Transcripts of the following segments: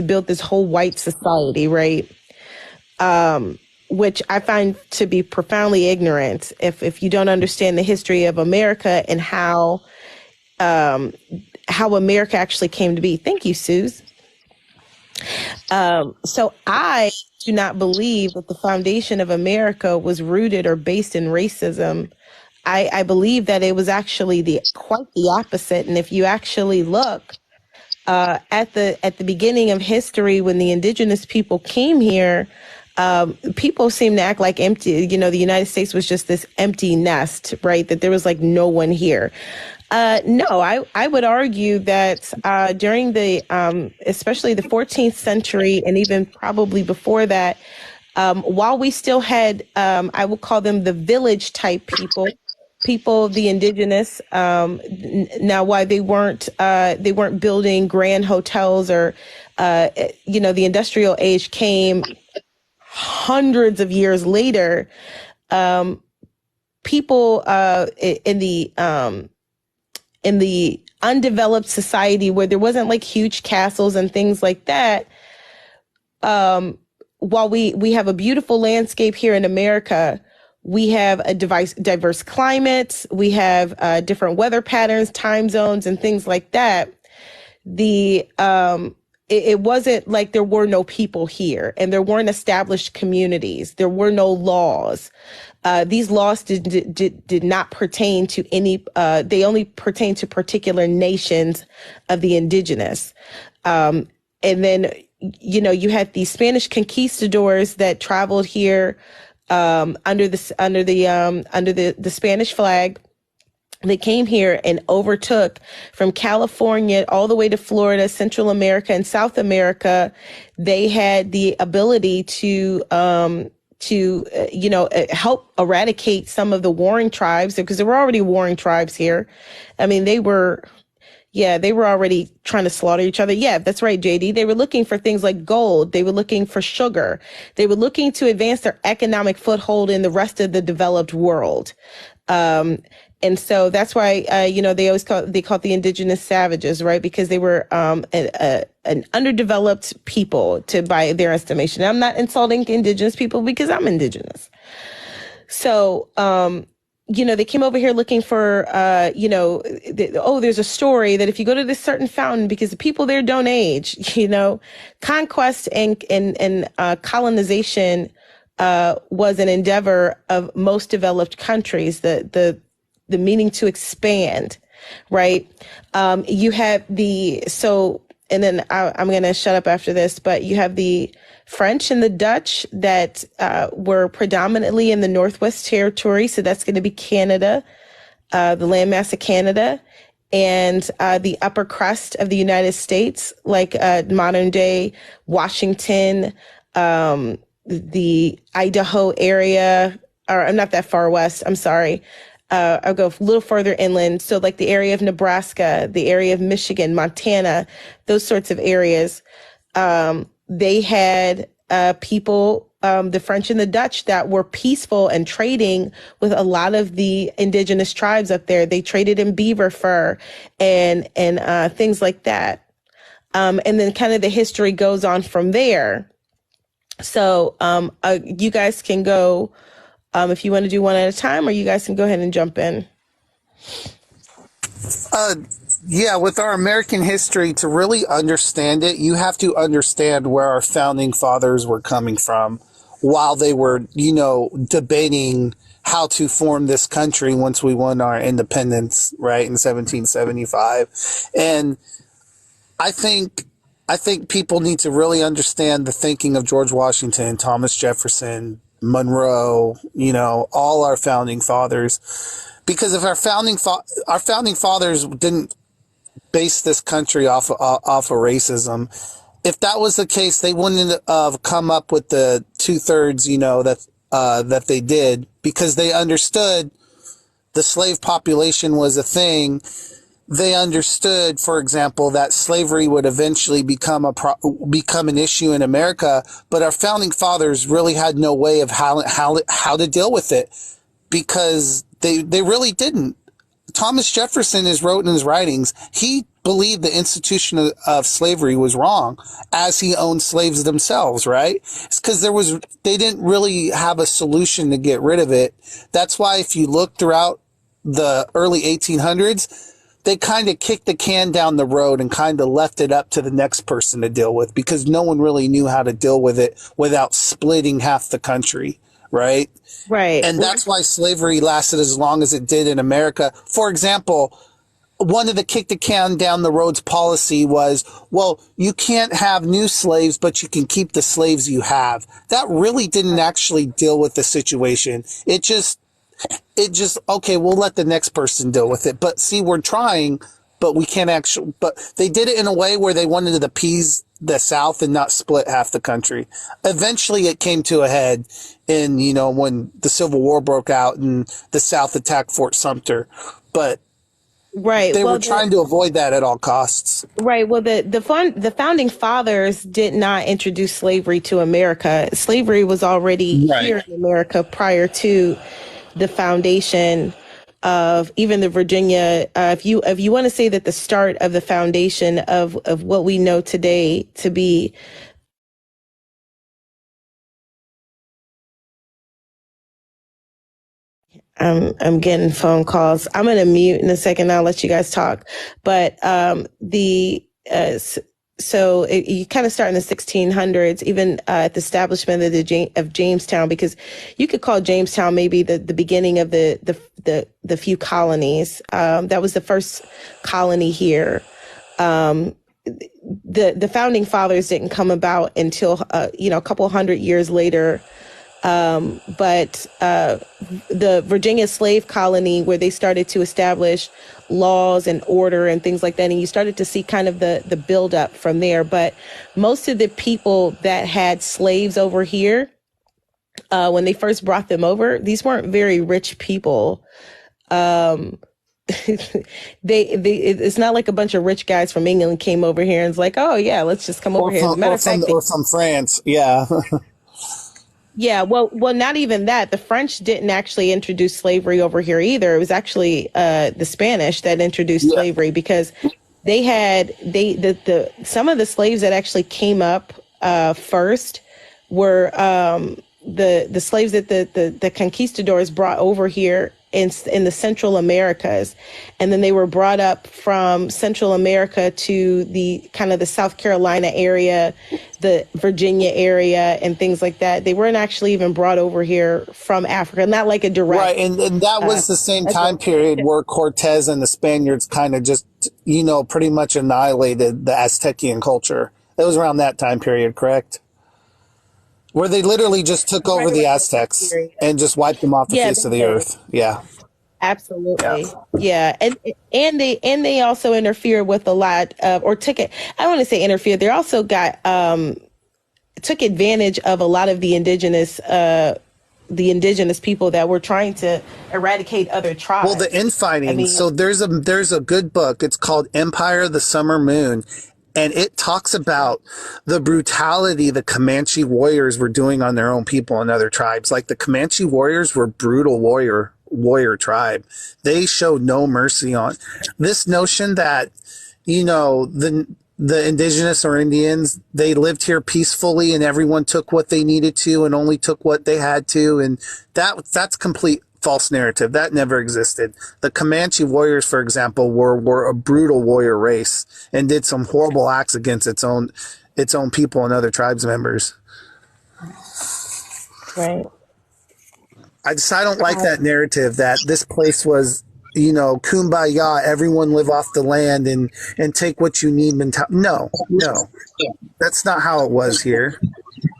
to build this whole white society, right? Which I find to be profoundly ignorant if you don't understand the history of America and how America actually came to be. Thank you, Suze. So I do not believe that the foundation of America was rooted or based in racism. I believe that it was actually quite the opposite. And if you actually look at the beginning of history, when the indigenous people came here, people seem to act like empty. The United States was just this empty nest, right? That there was like no one here. No, I would argue that during especially the 14th century and even probably before that, while we still had, I will call them the village type people, the indigenous, now why they weren't building grand hotels or, the industrial age came hundreds of years later. People in the undeveloped society where there wasn't like huge castles and things like that, while we have a beautiful landscape here in America, we have a diverse climate, we have different weather patterns, time zones, and things like that. It wasn't like there were no people here and there weren't established communities. There were no laws. These laws did not pertain to any, they only pertain to particular nations of the indigenous. And then, you had these Spanish conquistadors that traveled here under the Spanish flag. They came here and overtook from California all the way to Florida, Central America, and South America. They had the ability to help eradicate some of the warring tribes, because there were already warring tribes here. I mean, they were already trying to slaughter each other. Yeah, that's right, JD. They were looking for things like gold. They were looking for sugar. They were looking to advance their economic foothold in the rest of the developed world. And so that's why, they always call it the indigenous savages, right? Because they were an underdeveloped people by their estimation. I'm not insulting indigenous people because I'm indigenous. So, they came over here looking for, there's a story that if you go to this certain fountain, because the people there don't age, conquest and colonization was an endeavor of most developed countries. The meaning to expand, right? You have and then I'm going to shut up after this, but you have the French and the Dutch that were predominantly in the Northwest Territory. So that's going to be Canada, the landmass of Canada, and the upper crust of the United States, like modern day Washington, the Idaho area, or I'm not that far west, I'm sorry. I'll go a little further inland. So like the area of Nebraska, the area of Michigan, Montana, those sorts of areas. They had people, the French and the Dutch, that were peaceful and trading with a lot of the indigenous tribes up there. They traded in beaver fur and things like that. And then kind of the history goes on from there. So you guys can go, if you want to do one at a time, or you guys can go ahead and jump in. Yeah, with our American history, to really understand it, you have to understand where our founding fathers were coming from while they were, debating how to form this country once we won our independence, right, in 1775. And I think people need to really understand the thinking of George Washington, Thomas Jefferson, Monroe, all our founding fathers, because if our founding fathers didn't base this country off of racism, if that was the case, they wouldn't have come up with the 2/3, that they did, because they understood the slave population was a thing. They understood, for example, that slavery would eventually become an issue in America, but our founding fathers really had no way of how to deal with it, because they really didn't. Thomas Jefferson wrote in his writings, he believed the institution of slavery was wrong, as he owned slaves themselves, right? It's because they didn't really have a solution to get rid of it. That's why if you look throughout the early 1800s, they kind of kicked the can down the road and kind of left it up to the next person to deal with, because no one really knew how to deal with it without splitting half the country, right? Right. And that's why slavery lasted as long as it did in America. For example, one of the kick the can down the road's policy was, well, you can't have new slaves, but you can keep the slaves you have. That really didn't actually deal with the situation. It just, okay, we'll let the next person deal with it. But see, we're trying, but we can't actually, but they did it in a way where they wanted to appease the South and not split half the country. Eventually it came to a head in, when the Civil War broke out and the South attacked Fort Sumter. But Right. they Well, were trying to avoid that at all costs. right. Well, the founding fathers did not introduce slavery to America. Slavery was already Right. here in America prior to the foundation of even the Virginia. If you want to say that the start of the foundation of what we know today to be. I'm getting phone calls. I'm going to mute in a second. I'll let you guys talk. But you kind of start in the 1600s, even at the establishment of Jamestown, because you could call Jamestown maybe the beginning of the few colonies. That was the first colony here. The founding fathers didn't come about until a couple hundred years later. But the Virginia slave colony, where they started to establish laws and order and things like that, and you started to see kind of the build up from there. But most of the people that had slaves over here, when they first brought them over, these weren't very rich people. It's not like a bunch of rich guys from England came over here and was like, oh yeah, let's just come over here. As a matter of fact, or from France. Yeah. yeah, well, not even that. The French didn't actually introduce slavery over here either. It was actually the Spanish that introduced Yeah. slavery, because some of the slaves that actually came up first were the slaves that the conquistadors brought over here in the Central Americas, and then they were brought up from Central America to the kind of the South Carolina area, the Virginia area, and things like that. They weren't actually even brought over here from Africa, not like a direct. Right. And that was the same time period where Cortez and the Spaniards kind of just, pretty much annihilated the Aztecian culture. It was around that time period, correct? Where they literally just took over the Aztecs and just wiped them off the face of the earth. Yeah. Absolutely. Yeah. And they also interfere with a lot of, or took it, I don't want to say interfere. They also took advantage of a lot of the indigenous people that were trying to eradicate other tribes. Well, the infighting. So there's a good book. It's called Empire of the Summer Moon. And it talks about the brutality the Comanche warriors were doing on their own people and other tribes. Like, the Comanche warriors were brutal warrior tribe. They showed no mercy on this notion that, the indigenous or Indians, they lived here peacefully and everyone took what they needed to and only took what they had to. And that's complete false narrative. That never existed. The Comanche warriors, for example, were a brutal warrior race and did some horrible acts against its own people and other tribes members. Right. I don't like that narrative that this place was, kumbaya, everyone live off the land and take what you need. No, that's not how it was here.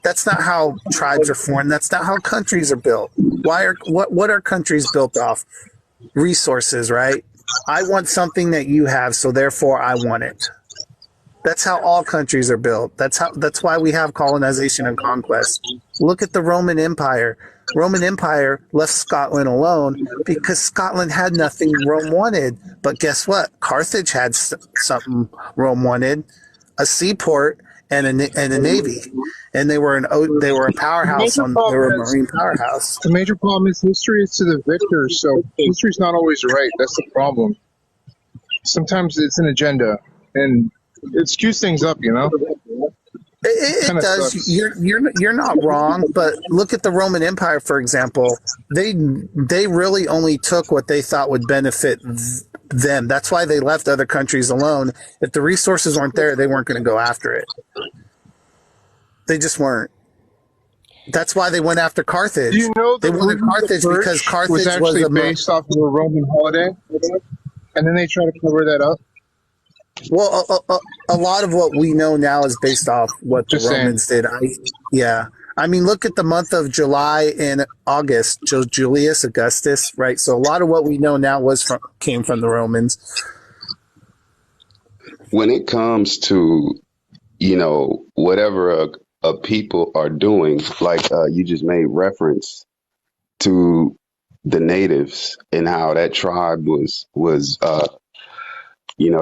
That's not how tribes are formed. That's not how countries are built. What are countries built off? Resources, right? I want something that you have, so therefore I want it. That's how all countries are built. That's why we have colonization and conquest. Look at the Roman Empire. Roman Empire left Scotland alone because Scotland had nothing Rome wanted. But guess what? Carthage had something Rome wanted: a seaport and a navy, and they were a powerhouse. They were a marine powerhouse. The major problem is history is to the victors, so history's not always right. That's the problem. Sometimes it's an agenda. and it skews things up. It Kind of does. sucks. You're not wrong, but look at the Roman Empire, for example. They really only took what they thought would benefit them. That's why they left other countries alone. If the resources weren't there, they weren't going to go after it. They just weren't. That's why they went after Do Carthage. you know They the wanted movie The Carthage because Purge was Carthage was actually a based off of a Roman holiday, and then they try to cover that up? well. A lot of what we know now is based off what the Just saying. Romans did. Yeah. I mean, look at the month of July and August, Julius Augustus, right? So a lot of what we know now came from the Romans. When it comes to, whatever a people are doing, like you just made reference to the natives and how that tribe was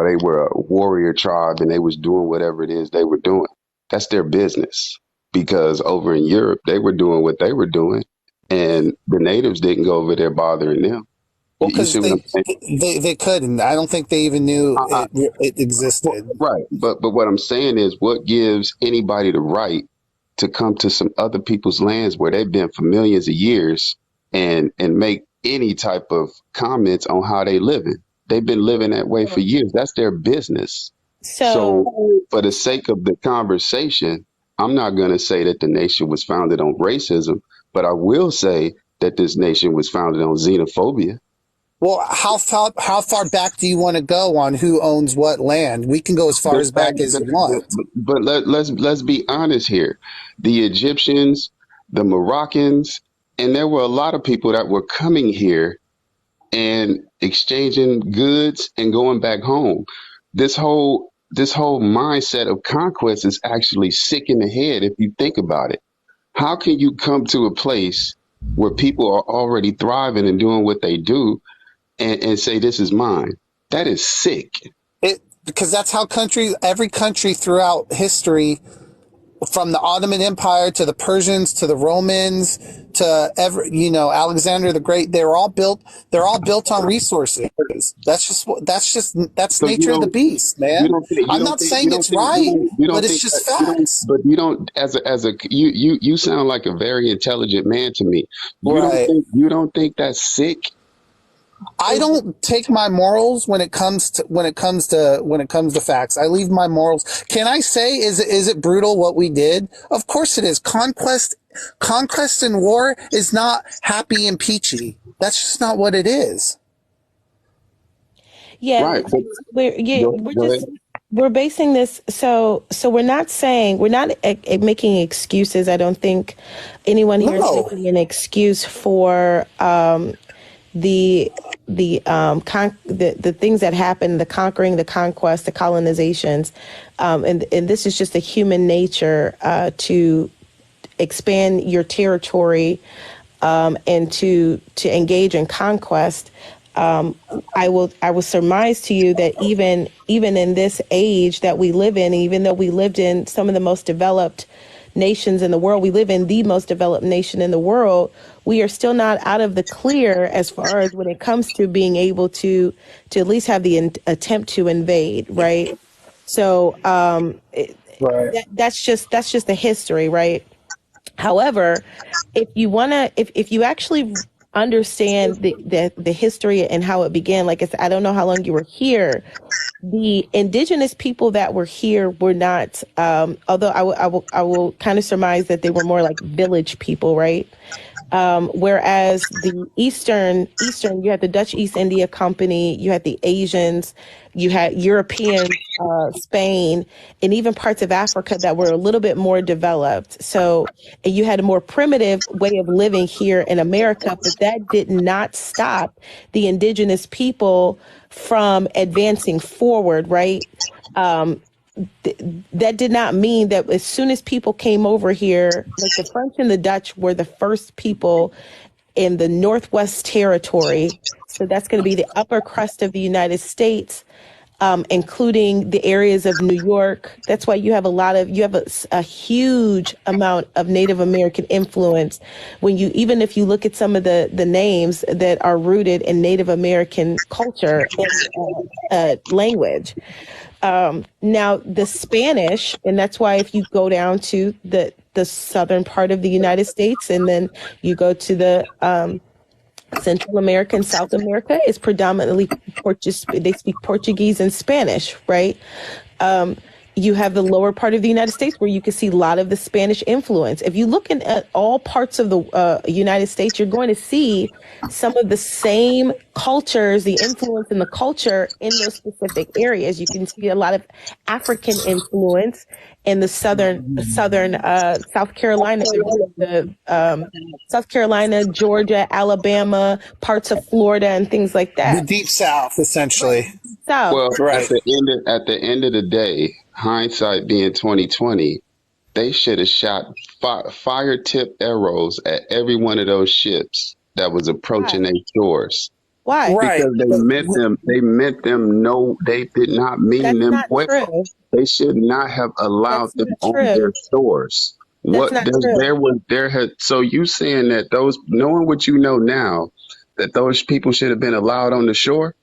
they were a warrior tribe and they was doing whatever it is they were doing. That's their business, because over in Europe they were doing what they were doing, and the natives didn't go over there bothering them. Well, You because see what I'm saying? they couldn't. I don't think they even knew I, it Well, existed. right, but what I'm saying is, what gives anybody the right to come to some other people's lands where they've been for millions of years and make any type of comments on how they living? They've been living that way for years. That's their business. So, So, for the sake of the conversation, I'm not going to say that the nation was founded on racism, but I will say that this nation was founded on xenophobia. Well, how far back do you want to go on who owns what land? We can go as far The as fact back as that, you want. but let's be honest here. The Egyptians, the Moroccans, and there were a lot of people that were coming here and exchanging goods and going back home. This whole mindset of conquest is actually sick in the head if you think about it. How can you come to a place where people are already thriving and doing what they do and say this is mine? That is sick. Because that's how every country throughout history, from the Ottoman Empire to the Persians to the Romans to Alexander the Great, they're all built on resources. That's So nature of the beast, you man. don't think you I'm don't not think saying you don't it's think you right, don't you but don't it's think that just you don't facts. but you don't as a you sound like a very intelligent man to me. Right. You don't think that's sick? I don't take my morals when it comes to facts. I leave my morals. Can I say is it brutal what we did? Of course it is. Conquest and war is not happy and peachy. That's just not what it is. yeah, Right. But we're go just ahead. we're basing this. So we're not making excuses. I don't think anyone here is No. making an excuse for the the things that happen, the conquering, the conquest, the colonizations, and this is just a human nature to expand your territory and to engage in conquest. I will surmise to you that even in this age that we live in, even though we lived in some of the most developed nations in the world, we live in the most developed nation in the world. We are still not out of the clear as far as when it comes to being able to at least have the attempt to invade, right? So Right. that's just the history, right? However, if you want to, if you actually understand the history and how it began, like I said, I don't know how long you were here. The indigenous people that were here were not, although I will kind of surmise that they were more like village people, right? Whereas the Eastern, you had the Dutch East India Company, you had the Asians, you had Europeans, Spain, and even parts of Africa that were a little bit more developed. So and you had a more primitive way of living here in America, but that did not stop the indigenous people from advancing forward, right? That did not mean that as soon as people came over here, like the French and the Dutch were the first people in the Northwest Territory. So that's going to be the upper crust of the United States, including the areas of New York. That's why you have a huge amount of Native American influence when even if you look at some of the names that are rooted in Native American culture and language. Now the Spanish, and that's why if you go down to the southern part of the United States, and then you go to the Central America and South America, is predominantly Portuguese. They speak Portuguese and Spanish, right? Um, you have the lower part of the United States where you can see a lot of the Spanish influence. If you look at all parts of the United States, you're going to see some of the same cultures, the influence in the culture in those specific areas. You can see a lot of African influence in the southern South Carolina, South Carolina, Georgia, Alabama, parts of Florida, and things like The that. deep South, essentially. South. Well, Right. at the end of the day, hindsight being 2020, they should have shot fire tip arrows at every one of those ships that was Why? approaching their shores, Why? Right. because they meant them no, they did not mean That's them not well. true. They should not have allowed That's them not on their true. shores. That's What not there true. was there had so you saying that those, knowing what you know now, that those people should have been allowed on the shore?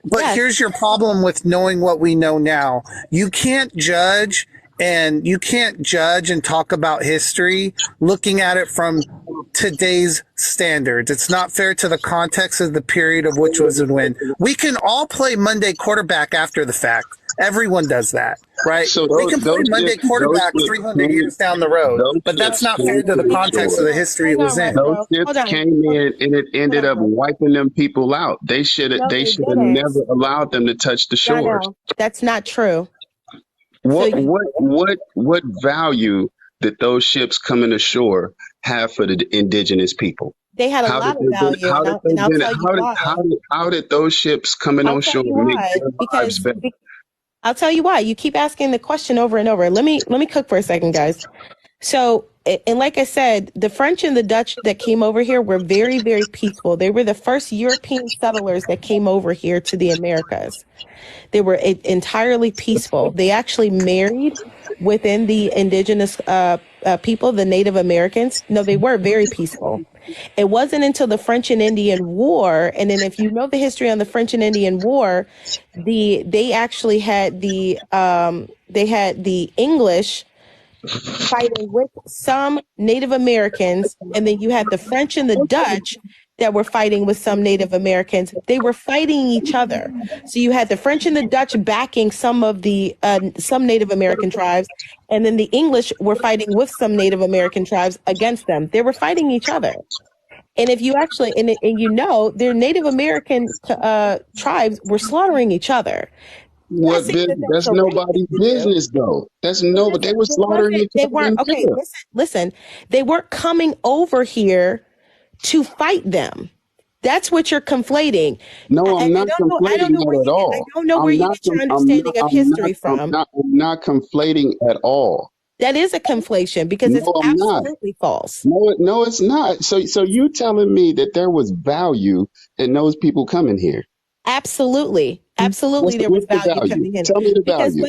But Yes. here's your problem with knowing what we know now. You can't judge and talk about history looking at it from today's standards. It's not fair to the context of the period of which was and when. We can all play Monday quarterback after the fact. Everyone does that, right? So They can play Monday those quarterback ships 300 came years down the road, those but that's ships not fair came to to the the context of shore. the history it Hang was on, in. Those Maestro. Hold ships on. came in and it Hold ended up on. wiping them people out. No, They they should have didn't. never allowed them to touch the shores. Darnell, that's not true. So you, What value did those ships coming ashore have for the indigenous people? they had a How did lot of they ben- value, how and did and they I'll ben- tell you why. how did those ships coming I'll on tell shore you make why. their lives Because better? I'll tell you why. You keep asking the question over and over. Let me cook for a second, guys. So, and like I said, the French and the Dutch that came over here were very, very peaceful. They were the first European settlers that came over here to the Americas. They were entirely peaceful. They actually married within the indigenous people, the Native Americans. No, they were very peaceful. It wasn't until the French and Indian War, and then if you know the history on the French and Indian War, they actually had the English fighting with some Native Americans, and then you had the French and the Dutch that were fighting with some Native Americans. They were fighting each other. So you had the French and the Dutch backing some Native American tribes, and then the English were fighting with some Native American tribes against them. They were fighting each other. And if you actually, and you know, their Native American tribes were slaughtering each other. Not saying that that's That's the right thing nobody's to do. business though. That's It no, but they wasn't. were It slaughtering wasn't. each They other weren't. in Okay, there. listen. They weren't coming over here to fight them. That's what you're conflating. No, I'm I not don't know. I don't conflating know where that at you get. I all. don't know where you get your understanding of history from. I'm not conflating at all. That is a conflation because it's No, I'm not. absolutely false. No, it's not. So you telling me that there was value in those people coming here? Absolutely. Absolutely there was What's the value value? coming in. Tell me the Because value.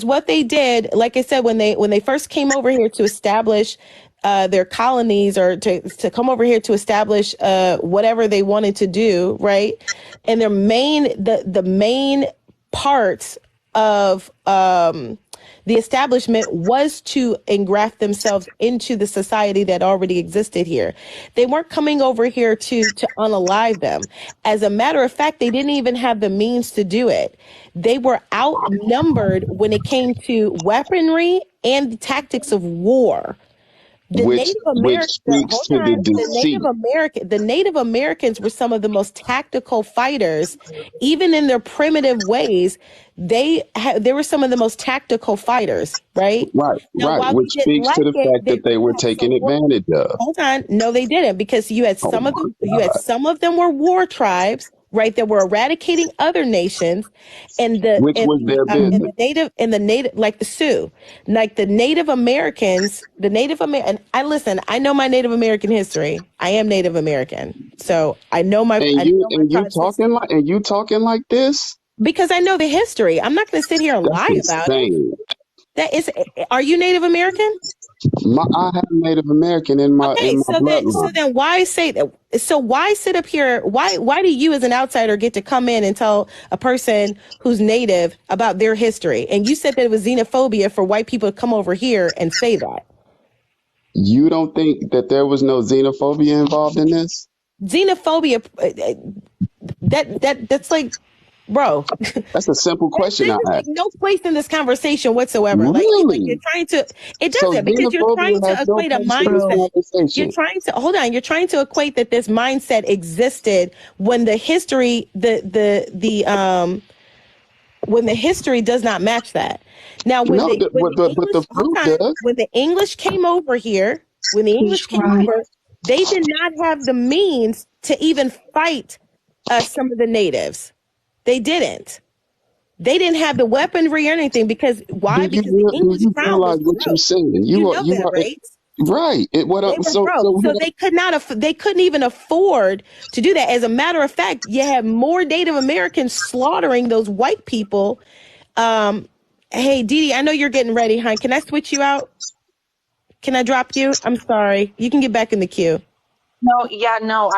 what they did, like I said, when they first came over here to establish their colonies, or to come over here to establish whatever they wanted to do, right? And the main parts of the establishment was to engraft themselves into the society that already existed here. They weren't coming over here to unalive them. As a matter of fact, they didn't even have the means to do it. They were outnumbered when it came to weaponry and the tactics of war. The Native Which American, speaks hold to the on, deceit. The Native Americans were some of the most tactical fighters, even in their primitive ways. They were some of the most tactical fighters, right? Now, Right. while they Which didn't speaks to like the it, fact that they were had some taken war. advantage of. Hold on, no, they didn't, because Oh my you had God. some of them were war tribes, right, that were eradicating other nations, and Which was their business. the native, like the Sioux, like the Native American. I listen. I know my Native American history. I am Native American, so I know my tribe's history And you talking like this? because I know the history. I'm not going to sit here and That's lie about it. insane. That is. Are you Native American? I have Native American in my Okay, so bloodline. then why say that? So why sit up here? Why do you as an outsider get to come in and tell a person who's native about their history? And you said that it was xenophobia for white people to come over here and say that. You don't think that there was no xenophobia involved in this? Xenophobia, that's like, bro, That's a simple question this I is like asked. no place in this conversation whatsoever. Like you're Really? trying to, it So doesn't, because you're xenophobia trying to has no equate a place in this mindset. Bro, You're conversation. trying to hold on. You're trying to equate that this mindset existed when the history, when the history does not match that. Now, No, when the but the English, hold fruit on, does. when the English came over here, when the he English came tried. over, they did not have the means to even fight some of the natives. They didn't. They didn't have the weaponry or anything because why? Because the Do English you crown was realize what you're broke. saying? You know You that, are right? right. They were broke, So so they could not. They couldn't even afford to do that. As a matter of fact, you have more Native Americans slaughtering those white people. Um, hey, Dee, I know you're getting ready, hon. Can I switch you out? Can I drop you? I'm sorry. You can get back in the queue. No, yeah, no,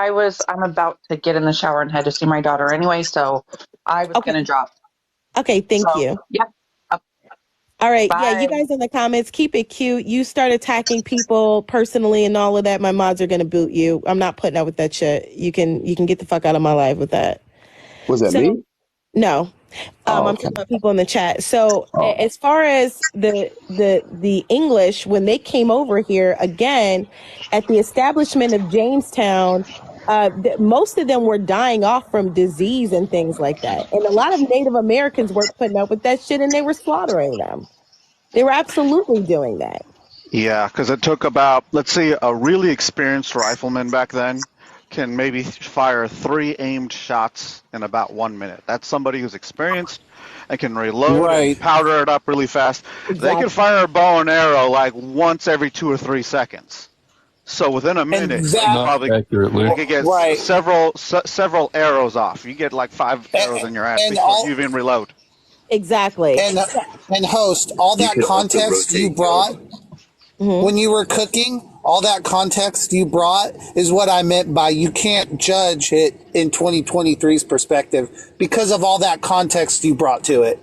I'm about to get in the shower and head to see my daughter anyway, so I was Okay. gonna drop. Okay. Thank So, you. yeah, All right. Yeah, you bye. guys in the comments, keep it cute. You start attacking people personally and all of that. My mods are gonna boot you. I'm not putting up with that shit. You can get the fuck out of my life with that. was that So me? no. Oh, I'm okay. talking about people in the chat. So Oh, as far as the English, when they came over here again at the establishment of Jamestown, most of them were dying off from disease and things like that. And a lot of Native Americans weren't putting up with that shit, and they were slaughtering them. They were absolutely doing that. Yeah, because it took about, let's see, a really experienced rifleman back then can maybe fire 3 aimed shots in about 1 minute. That's somebody who's experienced and can reload and Right. powder it up really fast. They can Exactly. fire a bow and arrow like once every 2 or 3 seconds. So within a And minute, you that, Not probably accurately. you could get right. several arrows off. You get like 5 arrows And, in your ass and before all, you even reload. Exactly. and, and host, all You that could also context you rotate brought elements. Mhm. when you were cooking, all that context you brought is what I meant by you can't judge it in 2023's perspective because of all that context you brought to it.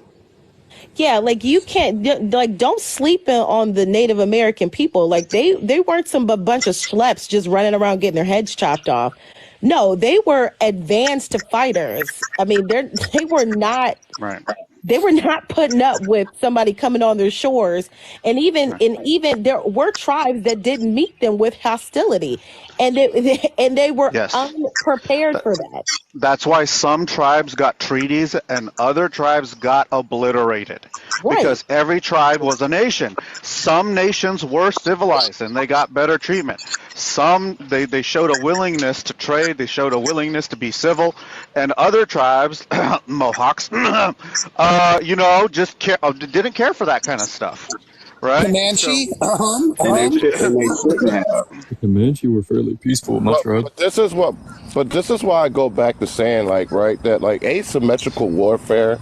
Yeah, like you can't like don't sleep on the Native American people. Like they weren't some bunch of schleps just running around getting their heads chopped off. No, they were advanced fighters. I mean, they were not Right. they were not putting up with somebody coming on their shores. Right. And even there were tribes that didn't meet them with hostility, and and they were Yes. unprepared for that. That's why some tribes got treaties and other tribes got obliterated Right. because every tribe was a nation. Some nations were civilized and they got better treatment. Some they showed a willingness to trade, they showed a willingness to be civil, and other tribes, Mohawks, didn't care for that kind of stuff, right? So Comanche, and they shouldn't have. The Comanche were fairly peaceful, But, Mushroom. but this is what, but this is why I go back to saying, like, right, that like asymmetrical warfare,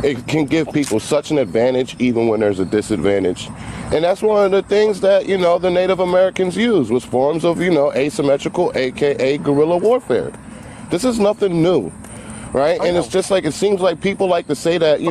it can give people such an advantage even when there's a disadvantage, and that's one of the things that the Native Americans used was forms of asymmetrical, aka guerrilla warfare. This is nothing new, right? oh And yeah. it's just like it seems like people like to say that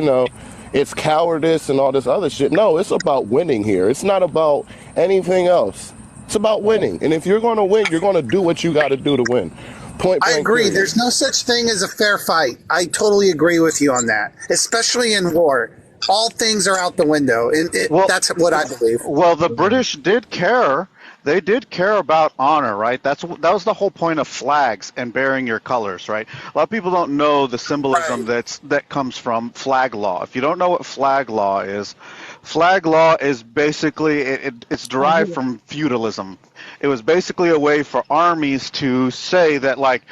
it's cowardice and all this other shit. No, it's about winning here. It's not about anything else. It's about winning. And if you're going to win, you're going to do what you got to do to win. Point I blank, agree. period. There's no such thing as a fair fight. I totally agree with you on that, especially in war. All things are out the window. Well, That's what I believe. Well, the British did care. They did care about honor, right? That was the whole point of flags and bearing your colors, right? A lot of people don't know the Right. symbolism that comes from flag law. If you don't know what flag law is basically it's derived from feudalism. It was basically a way for armies to say that like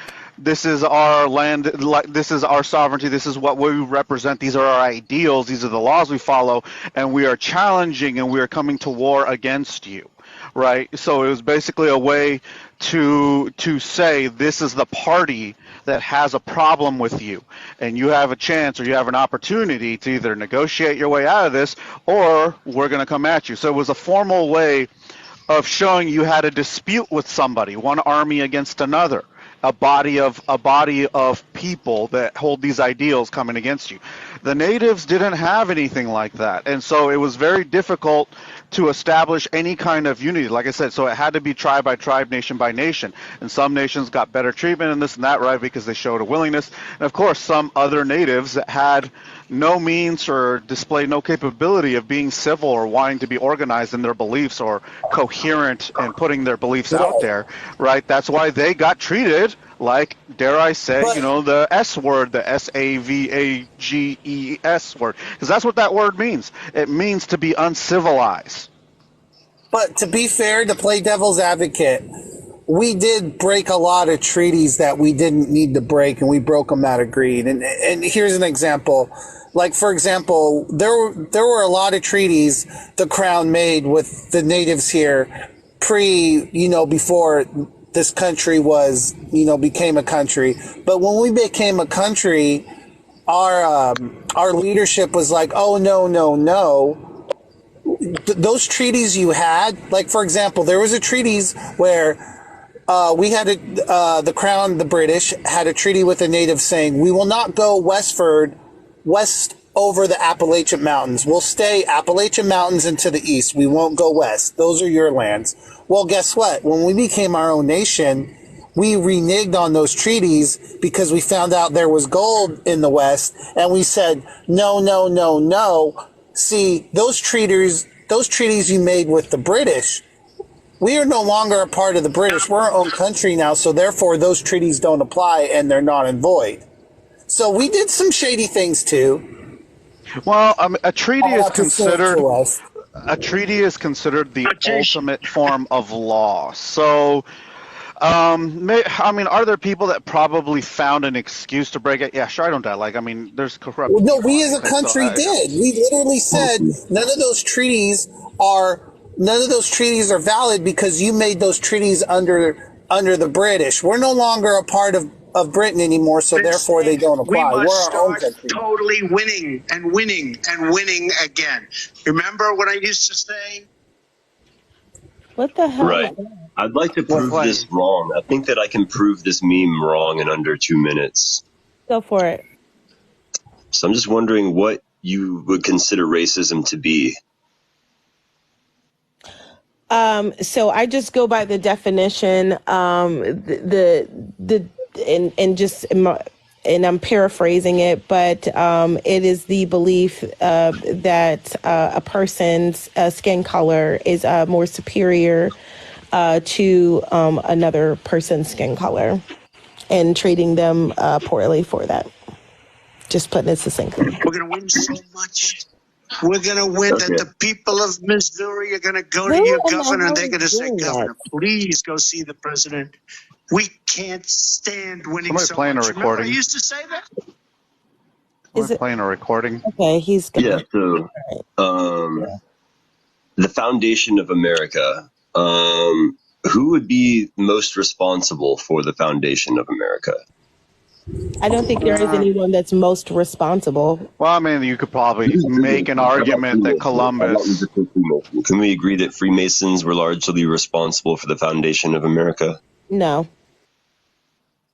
this is our land, this is our sovereignty, this is what we represent, these are our ideals, these are the laws we follow, and we are challenging and we are coming to war against you, right? So it was basically a way to say this is the party that has a problem with you, and you have a chance or you have an opportunity to either negotiate your way out of this, or we're going to come at you. So it was a formal way of showing you had a dispute with somebody, one army against another, a body of people that hold these ideals coming against you. The natives didn't have anything like that, and so it was very difficult to establish any kind of unity. Like I said, so it had to be tribe by tribe, nation by nation, and some nations got better treatment and this and that, right, because they showed a willingness. And of course, some other natives that had no means or displayed no capability of being civil or wanting to be organized in their beliefs or coherent and putting their beliefs out there, right? That's why they got treated like, dare I say, But the S word, the SAVAGES word, because that's what that word means. It means to be uncivilized. but to be fair, to play devil's advocate, we did break a lot of treaties that we didn't need to break, and we broke them out of greed. And here's an example. Like, for example, there were a lot of treaties the Crown made with the natives here before this country was, became a country. But when we became a country, our leadership was like, oh, no, no, no. Those treaties you had, like, for example, there was a treaties where the Crown, the British, had a treaty with the natives saying, we will not go west over the Appalachian Mountains. We'll stay Appalachian Mountains and to the east. We won't go west. Those are your lands. Well, guess what? When we became our own nation, we reneged on those treaties because we found out there was gold in the west, and we said, no, no, no, no. See, those treaties you made with the British, we are no longer a part of the British. We're our own country now, so therefore those treaties don't apply and they're not in void. So we did some shady things too. Well, a treaty All is have to serve considered to us. the ultimate form of law. So, are there people that probably found an excuse to break it? Yeah, sure. I don't doubt. There's corrupt Well, no, people we on as these a things. So, country did. We literally said none of those treaties are valid because you made those treaties under the British. We're no longer a part of Britain anymore, so therefore they don't We apply. We're must our own start country. totally winning and winning and winning again. Remember what I used to say? What the hell? Right. I'd like to prove Like, this wrong. I think that I can prove this meme wrong in under 2 minutes. Go for it. So I'm just wondering what you would consider racism to be. So I just go by the definition, and I'm paraphrasing it, but it is the belief that a person's skin color is more superior to another person's skin color, and treating them poorly for that. Just putting it succinctly. We're going to win so much. We're going to win that the people of Missouri are going to go to your governor and they're going to say, Governor, please go see the president. We can't stand winning somebody so playing much. a Remember I recording. used to say that? Is it Playing a recording? okay? He's gonna. Yeah. So, the foundation of America. Who would be most responsible for the foundation of America? I don't think there is anyone that's most responsible. Well, you could probably make an argument that Columbus. Can we agree that Freemasons were largely responsible for the foundation of America? No.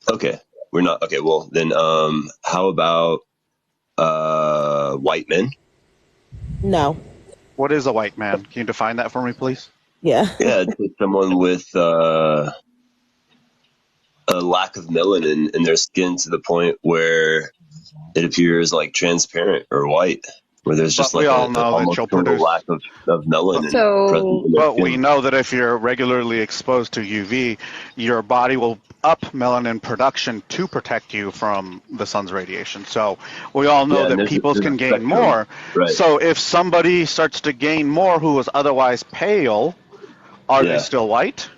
Okay, we're not. Okay, well then, how about white men? No. What is a white man? Can you define that for me, please? Yeah. Yeah, it's someone with a lack of melanin in their skin to the point where it appears like transparent or white, where there's just But we all know that almost you'll total produce. lack of melanin So- present in their But skin. we know that if you're regularly exposed to UV, your body will up melanin production to protect you from the sun's radiation. So we all know Yeah, and that there's peoples a can gain spectrum. more. Right. So if somebody starts to gain more who was otherwise pale, are they Yeah. still white?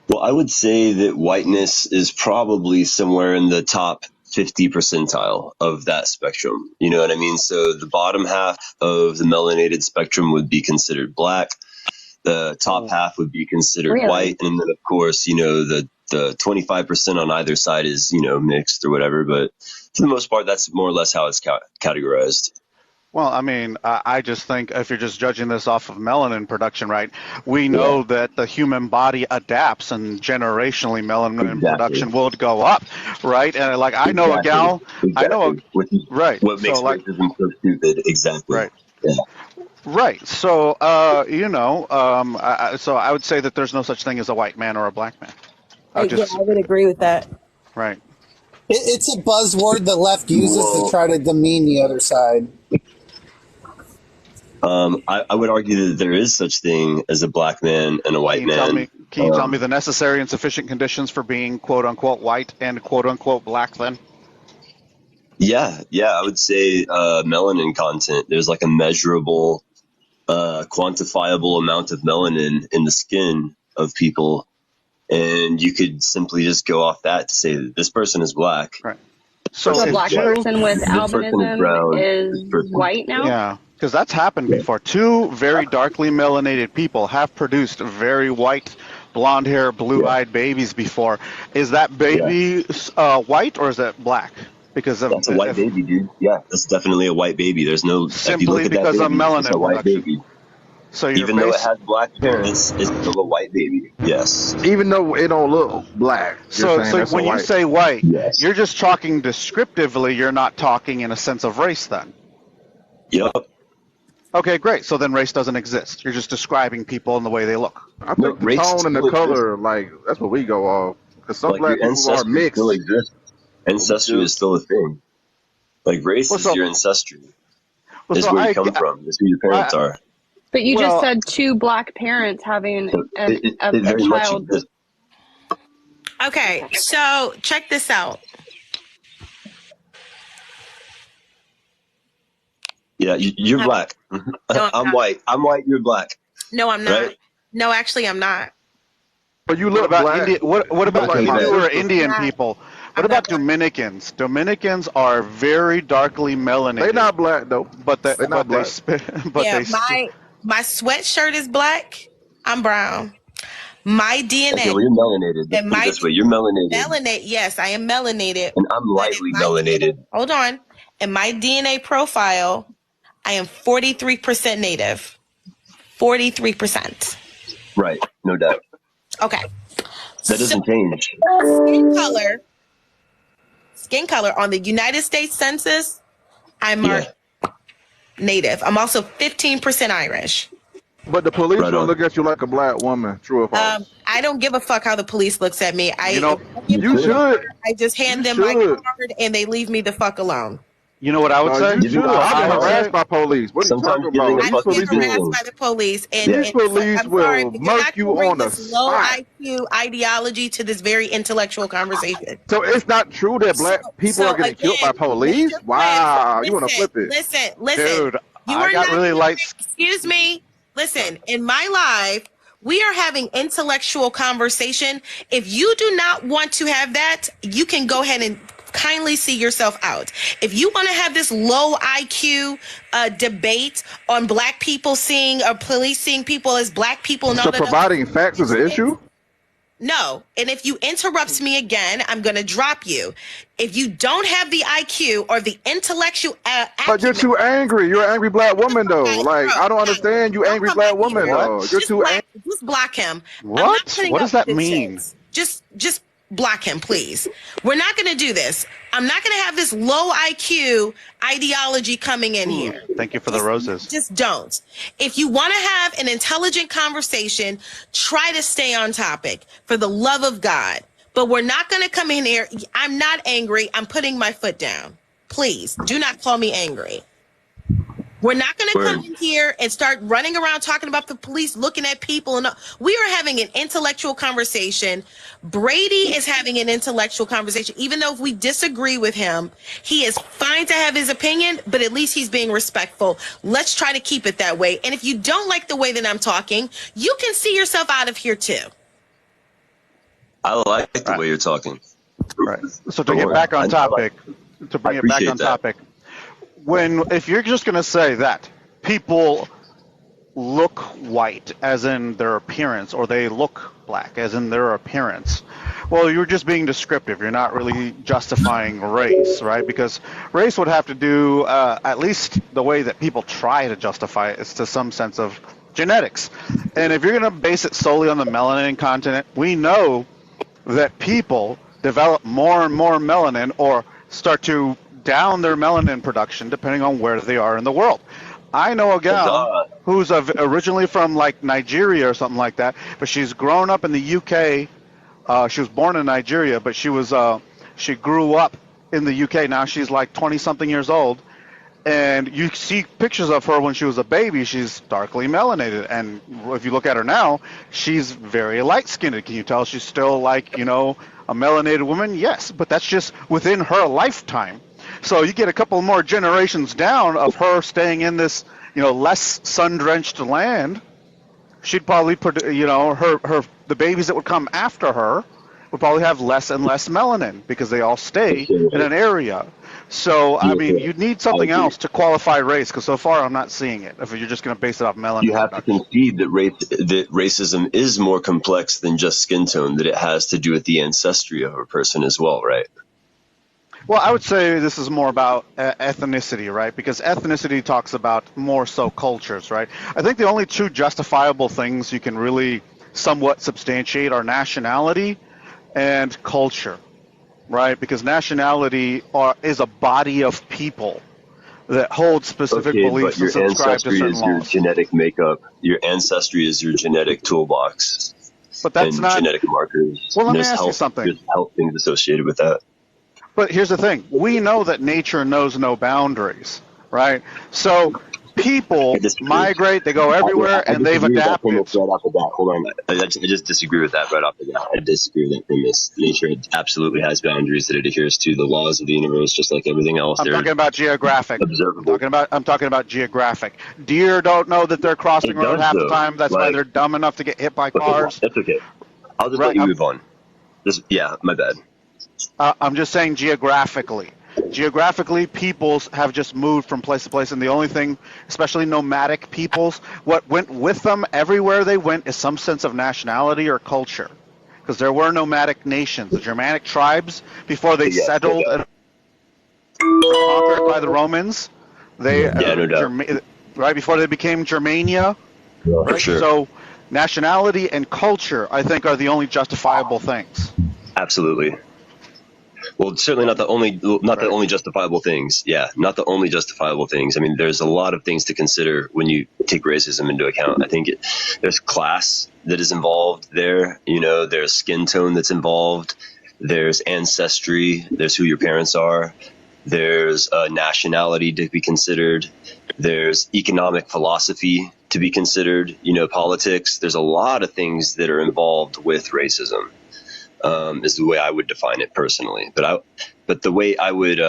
Well, I would say that whiteness is probably somewhere in the top 50 percentile of that spectrum. You know what I mean? So the bottom half of the melanated spectrum would be considered black. The top half would be considered white. And then, of course, the 25% on either side is, mixed or whatever. But for the most part, that's more or less how it's categorized. Well, I mean, I just think if you're just judging this off of melanin production, right, we know that the human body adapts and generationally melanin production will go up, right? And like, I know a gal, I know a, right. What makes racism so stupid, exactly. Right. Yeah. Right. So, so I would say that there's no such thing as a white man or a black man. I would agree with that. Right. It's a buzzword the left uses to try to demean the other side. I would argue that there is such thing as a black man and a white man. Can you tell me the necessary and sufficient conditions for being quote unquote white and quote unquote black then? Yeah, I would say melanin content. There's like a measurable, quantifiable amount of melanin in the skin of people, and you could simply just go off that to say that this person is black. Right. So a black person with albinism is white now? Yeah. Because that's happened before. Two very darkly melanated people have produced very white, blonde hair, blue-eyed babies before. Is that baby white or is that black? Because of, that's a white baby, dude. Yeah, that's definitely a white baby. There's no simply because baby, of melanin it's a white baby. So even though it has black parents, it's still a white baby. Yes. Even though it don't look black. So when you say white, you're just talking descriptively. You're not talking in a sense of race, then. Yep. Okay, great. So then race doesn't exist. You're just describing people and the way they look. I think the tone and the color, like, that's what we go off. Because some black people are mixed. Still exist. Ancestry is still a thing. Like, race is your ancestry. It's where you come from. It's who your parents are. But you just said two black parents having a child. Okay, so check this out. Yeah, you're black. No, I'm white. I'm white. You're black. No, I'm not. Right? No, actually, I'm not. But you look black. What about Hindu or Indian people? What about Dominicans? Dominicans are very darkly melanated. They're not black though. But they're not black. My sweatshirt is black. I'm brown. My DNA. Okay, well, you're melanated. And this way, you're melanated. Yes, I am melanated. And I'm lightly melanated. Hold on. In my DNA profile, I am 43% native. 43%. Right, no doubt. Okay. That doesn't change. Skin color on the United States Census, I'm native. I'm also 15% Irish. But the police don't look at you like a black woman. True or false? I don't give a fuck how the police looks at me. You should. I just hand them my card and they leave me the fuck alone. You know what I would say? You should. I've been harassed by police. What are you talking about? I've been harassed by the police. And police will murk you on the low IQ ideology to this very intellectual conversation. So it's not true that black people are getting killed by police? Wow. You want to flip it. Listen. Dude, I got really light. Excuse me. Listen, in my life, we are having intellectual conversation. If you do not want to have that, you can go ahead and kindly see yourself out. If you want to have this low IQ debate on black people seeing or police seeing people as black people, so providing facts is an issue? No. And if you interrupt me again, I'm going to drop you. If you don't have the IQ or the intellectual but you're too angry. You're an angry black woman, though. Like, I don't understand you angry black woman, though. You're too angry. Just block him. What? What does that mean? Just block him, please. We're not going to do this. I'm not going to have this low IQ ideology coming in here. Thank you for the roses. Just don't. If you want to have an intelligent conversation, try to stay on topic for the love of God. But we're not going to come in here. I'm not angry. I'm putting my foot down. Please do not call me angry. We're not going to come in here and start running around talking about the police looking at people. And we are having an intellectual conversation. Brady is having an intellectual conversation. Even though if we disagree with him, he is fine to have his opinion, but at least he's being respectful. Let's try to keep it that way. And if you don't like the way that I'm talking, you can see yourself out of here too. I like the way you're talking. Right. So to get back on topic, if you're just going to say that people look white as in their appearance, or they look black as in their appearance, well, you're just being descriptive. You're not really justifying race, right? Because race would have to do, at least the way that people try to justify it, is to some sense of genetics. And if you're going to base it solely on the melanin content, we know that people develop more and more melanin, or start to down their melanin production depending on where they are in the world. I know a gal who's originally from like Nigeria or something like that, but she's grown up in the UK. She was born in Nigeria, but she grew up in the UK. Now she's like 20-something years old, and you see pictures of her when she was a baby. She's darkly melanated, and if you look at her now, she's very light-skinned. Can you tell she's still like, a melanated woman? Yes, but that's just within her lifetime. So you get a couple more generations down of her staying in this, less sun-drenched land. She'd probably, the babies that would come after her would probably have less and less melanin because they all stay in an area. So, I mean, you need something else to qualify race, because so far I'm not seeing it, if you're just going to base it off melanin. You have to concede that racism is more complex than just skin tone, that it has to do with the ancestry of a person as well, right? Well, I would say this is more about ethnicity, right? Because ethnicity talks about more so cultures, right? I think the only two justifiable things you can really somewhat substantiate are nationality and culture, right? Because nationality is a body of people that hold specific beliefs and subscribe to certain laws. Your ancestry is your genetic makeup. Your ancestry is your genetic toolbox. But that's not genetic markers. Well, let me ask you something. There's health things associated with that. But here's the thing. We know that nature knows no boundaries, right? So people migrate, they go everywhere, and they've adapted. Right off the bat. Hold on. I just disagree with that right off the bat. I disagree with that premise. Nature absolutely has boundaries that it adheres to, the laws of the universe, just like everything else. I'm talking about geographic. Observable. I'm talking about geographic. Deer don't know that they're crossing the road half the time. That's why they're dumb enough to get hit by cars. That's okay. I'll just let you move on. My bad. I'm just saying geographically. Geographically, peoples have just moved from place to place, and the only thing, especially nomadic peoples, what went with them everywhere they went is some sense of nationality or culture. Because there were nomadic nations. The Germanic tribes, before they settled and were conquered by the Romans, right before they became Germania. Right? Sure. So nationality and culture, I think, are the only justifiable things. Absolutely. Well, certainly not the only justifiable things. Yeah, not the only justifiable things. I mean, there's a lot of things to consider when you take racism into account. I think there's class that is involved there. There's skin tone that's involved. There's ancestry. There's who your parents are. There's nationality to be considered. There's economic philosophy to be considered. Politics. There's a lot of things that are involved with racism. Is the way I would define it personally. But the way I would,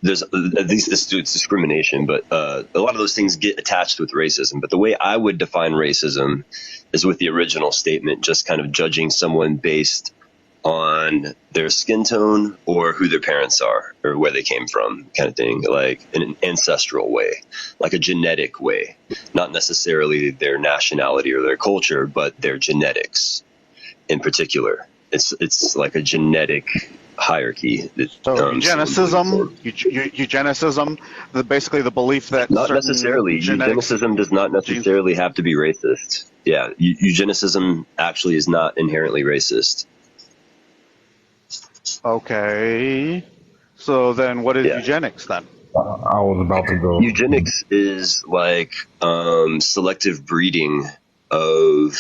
there's at least this is discrimination, but a lot of those things get attached with racism. But the way I would define racism is with the original statement, just kind of judging someone based on their skin tone or who their parents are or where they came from, kind of thing, like in an ancestral way, like a genetic way, not necessarily their nationality or their culture, but their genetics. In particular, it's like a genetic hierarchy. Eugenicism, basically the belief that not necessarily eugenicism does not necessarily have to be racist. Yeah, eugenicism actually is not inherently racist. Okay, so then what is eugenics then? I was about to go. Eugenics is like selective breeding of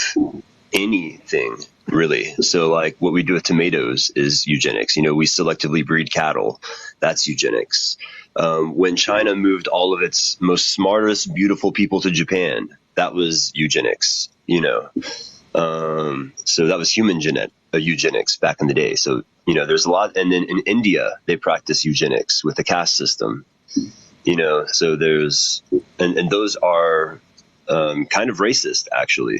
anything. Really. So like what we do with tomatoes is eugenics. We selectively breed cattle. That's eugenics. When China moved all of its most smartest, beautiful people to Japan, that was eugenics, so that was human eugenics back in the day. So, there's a lot. And then in India, they practice eugenics with the caste system, so there's, and those are kind of racist, actually.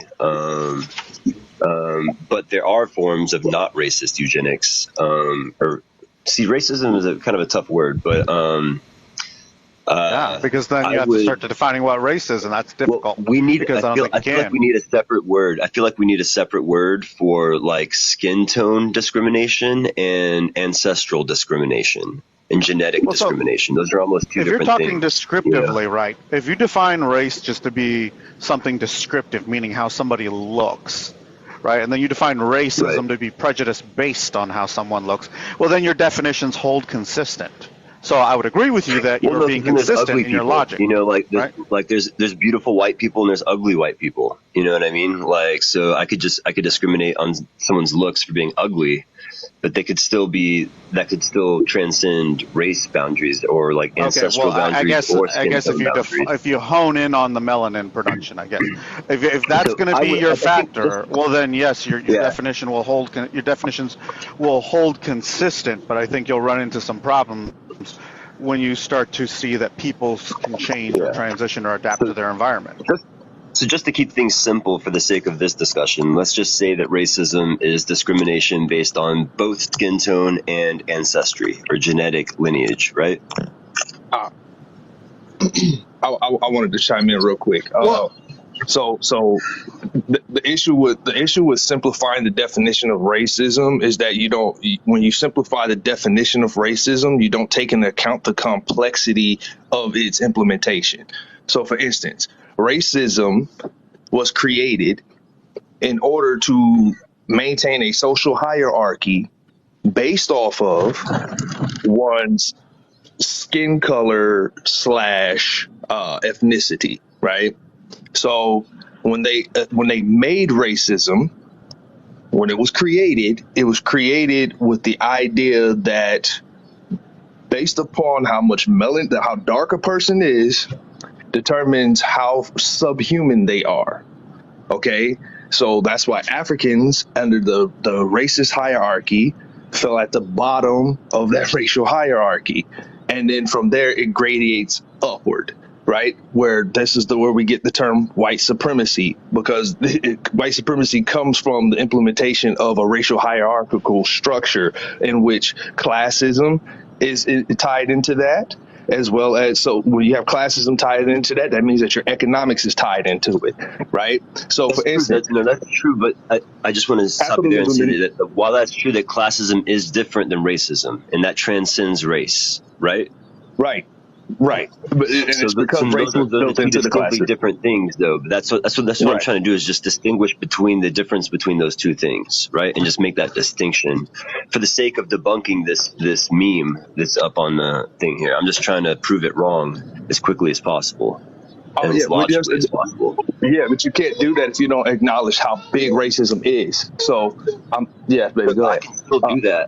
But there are forms of not racist eugenics. Racism is a kind of a tough word, but Yeah, because then you I have to would. start to defining what race is, and that's difficult We need. because I don't think you I feel like can. we need a separate word. I feel like we need a separate word for like skin tone discrimination and ancestral discrimination and genetic discrimination. Those are almost two If you're different talking things. descriptively, right? If you define race just to be something descriptive, meaning how somebody looks, right? And then you define racism to be prejudice based on how someone looks, well, then your definitions hold consistent. So I would agree with you that you're being consistent in your logic. You know, like right? there's beautiful white people and there's ugly white people. You know what I mean? Like, so I could discriminate on someone's looks for being ugly, but that could still transcend race boundaries or like ancestral boundaries or skin tone boundaries. If you hone in on the melanin production, I guess if that's going to be your factor, well then yes, your definition will hold. Your definitions will hold consistent, but I think you'll run into some problems when you start to see that people can change or transition or adapt to their environment. So just to keep things simple for the sake of this discussion, let's just say that racism is discrimination based on both skin tone and ancestry or genetic lineage, right? I wanted to chime in real quick. So the issue with simplifying the definition of racism is that when you simplify the definition of racism, you don't take into account the complexity of its implementation. So, for instance, racism was created in order to maintain a social hierarchy based off of one's skin color / ethnicity, right? So when they made racism, when it was created with the idea that based upon how dark a person is determines how subhuman they are. Okay, so that's why Africans under the racist hierarchy fell at the bottom of that racial hierarchy, and then from there it gradiates upward. Right, where this is where we get the term white supremacy, because white supremacy comes from the implementation of a racial hierarchical structure in which classism is tied into that, as well as, so when you have classism tied into that, that means that your economics is tied into it, right? So for instance, that's true, but I just want to stop you there and say that while that's true that classism is different than racism and that transcends race, right? Right, but it's because race was built into the class. Different things, though. But that's what I'm trying to do is just distinguish between the difference between those two things, right? And just make that distinction for the sake of debunking this meme that's up on the thing here. I'm just trying to prove it wrong as quickly as possible. As logically as possible. Yeah, but you can't do that if you don't acknowledge how big racism is. So, baby, go ahead.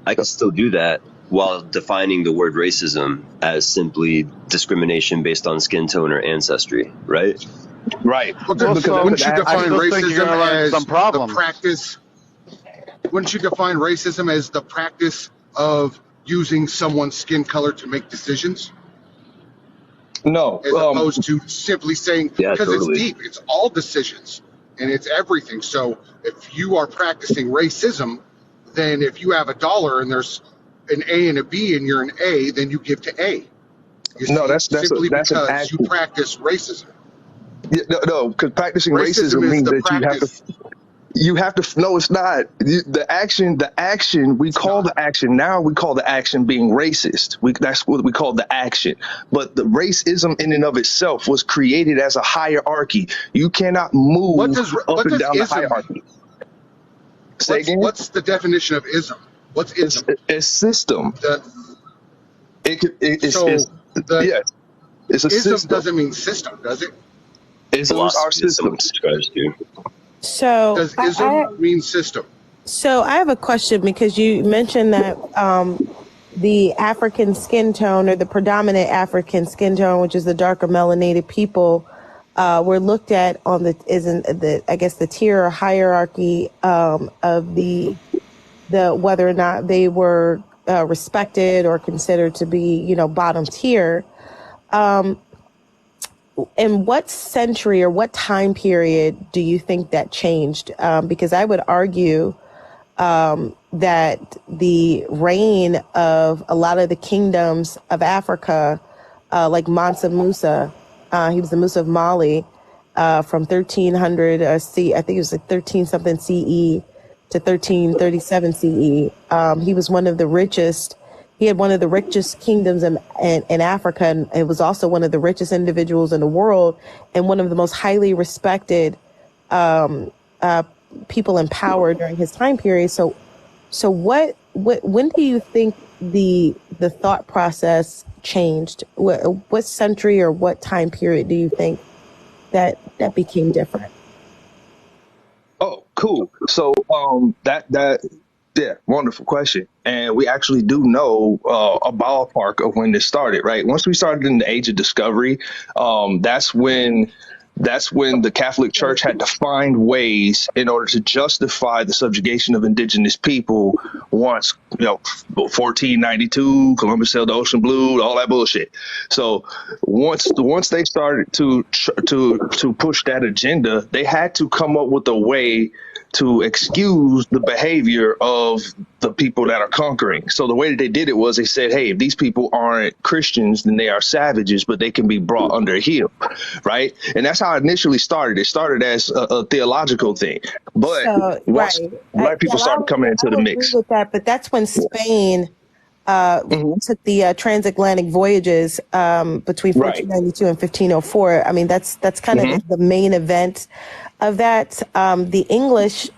I can still do that while defining the word racism as simply discrimination based on skin tone or ancestry, right? Right. Wouldn't you define racism as the practice? Wouldn't you define racism as the practice of using someone's skin color to make decisions? No. As opposed to simply saying, because it's deep, it's all decisions and it's everything. So if you are practicing racism, then if you have $1 and there's an A and a B and you're an A, then you give to A. That's because you practice racism. Yeah, no, because practicing racism means that you have to. No, it's not. The action. We call the action now. We call the action being racist. That's what we call the action. But the racism in and of itself was created as a hierarchy. You cannot move up and down the hierarchy. Say again? What's the definition of ism? What's ism? It's system. It's a ism system. Doesn't mean system, does it? Isms are systems. So does ism mean system? So I have a question, because you mentioned that the African skin tone, or the predominant African skin tone, which is the darker melanated people, were looked at on the tier or hierarchy of the whether or not they were respected or considered to be, bottom tier. in what century or what time period do you think that changed? Because I would argue that the reign of a lot of the kingdoms of Africa, like Mansa Musa, he was the Musa of Mali, from 1300 C, I think it was like 13 something CE to 1337 CE. He was one of the richest. He had one of the richest kingdoms in Africa, and it was also one of the richest individuals in the world, and one of the most highly respected people in power during his time period. So when do you think the thought process changed? What century or what time period do you think that became different? Oh, cool. So yeah, wonderful question. And we actually do know a ballpark of when this started, right? Once we started in the age of discovery, that's when the Catholic Church had to find ways in order to justify the subjugation of indigenous people. Once, 1492, Columbus sailed the ocean blue, all that bullshit. So once they started to push that agenda, they had to come up with a way to excuse the behavior of the people that are conquering. So the way that they did it was they said, hey, if these people aren't Christians, then they are savages, but they can be brought under heel, right? And that's how it initially started. It started as a theological thing. But once black people started coming into the mix. Agree with that, but that's when Spain took the transatlantic voyages between 1492 and 1504. I mean, that's kind of the main event of that. The English,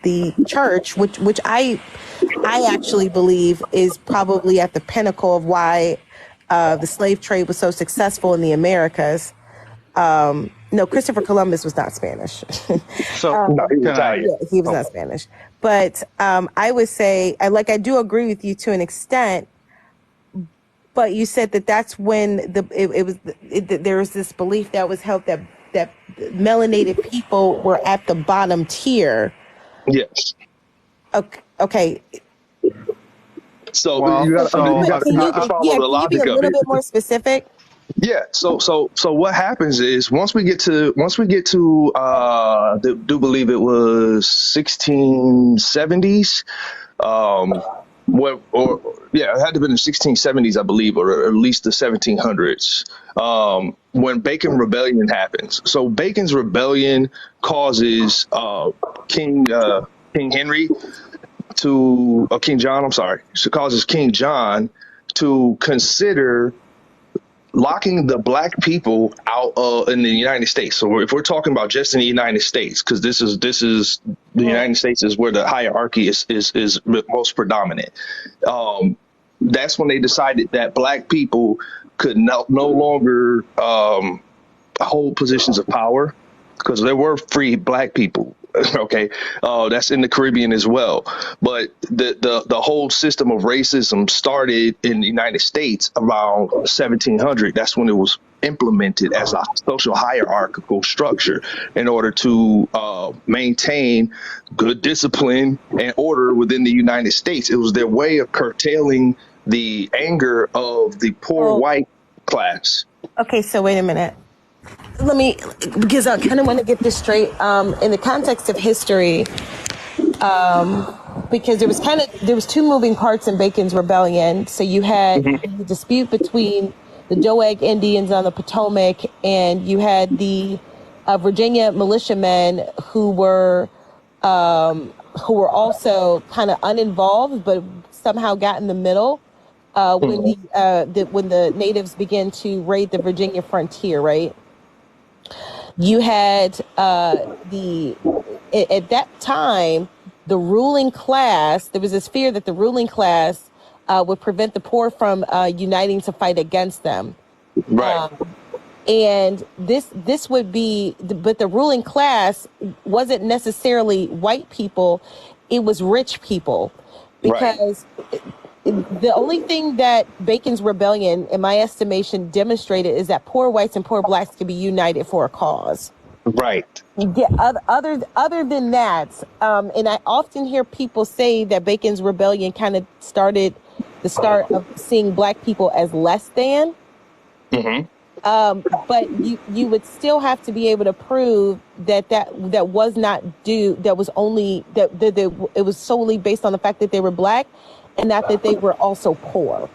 the church, which I actually believe is probably at the pinnacle of why the slave trade was so successful in the Americas. No, Christopher Columbus was not Spanish. So no, he was Italian. Yeah, he was not Spanish. But I would say, I do agree with you to an extent. But you said that's when there was this belief that was held that melanated people were at the bottom tier. Yes. Okay. So you got to follow the logic of it. Can you be a little bit more specific? Yeah. So what happens is once we get to do believe it was 1670s, it had to have been the 1670s, I believe, or at least the 1700s, when Bacon Rebellion happens. So Bacon's Rebellion causes King Henry King John, I'm sorry. So causes King John to consider locking the black people out in the United States. So if we're talking about just in the United States, because this is the United States is where the hierarchy is most predominant. That's when they decided that black people could no longer hold positions of power, because there were free black people. Okay, that's in the Caribbean as well. But the whole system of racism started in the United States around 1700. That's when it was implemented as a social hierarchical structure in order to maintain good discipline and order within the United States. It was their way of curtailing the anger of the poor white class. Okay, so wait a minute. Because I kind of want to get this straight in the context of history, because there was two moving parts in Bacon's Rebellion. So you had the dispute between the Doeg Indians on the Potomac, and you had the Virginia militiamen who were also kind of uninvolved, but somehow got in the middle when the natives began to raid the Virginia frontier, right? You had at that time, the ruling class, there was this fear that the ruling class would prevent the poor from uniting to fight against them. Right. And this would be, but the ruling class wasn't necessarily white people, it was rich people. Because the only thing that Bacon's Rebellion, in my estimation, demonstrated is that poor whites and poor blacks can be united for a cause. Right. Yeah. Other than that, and I often hear people say that Bacon's Rebellion kind of started the start of seeing black people as less than. But you would still have to be able to prove that was not due, that was only that it was solely based on the fact that they were black, and not that they were also poor.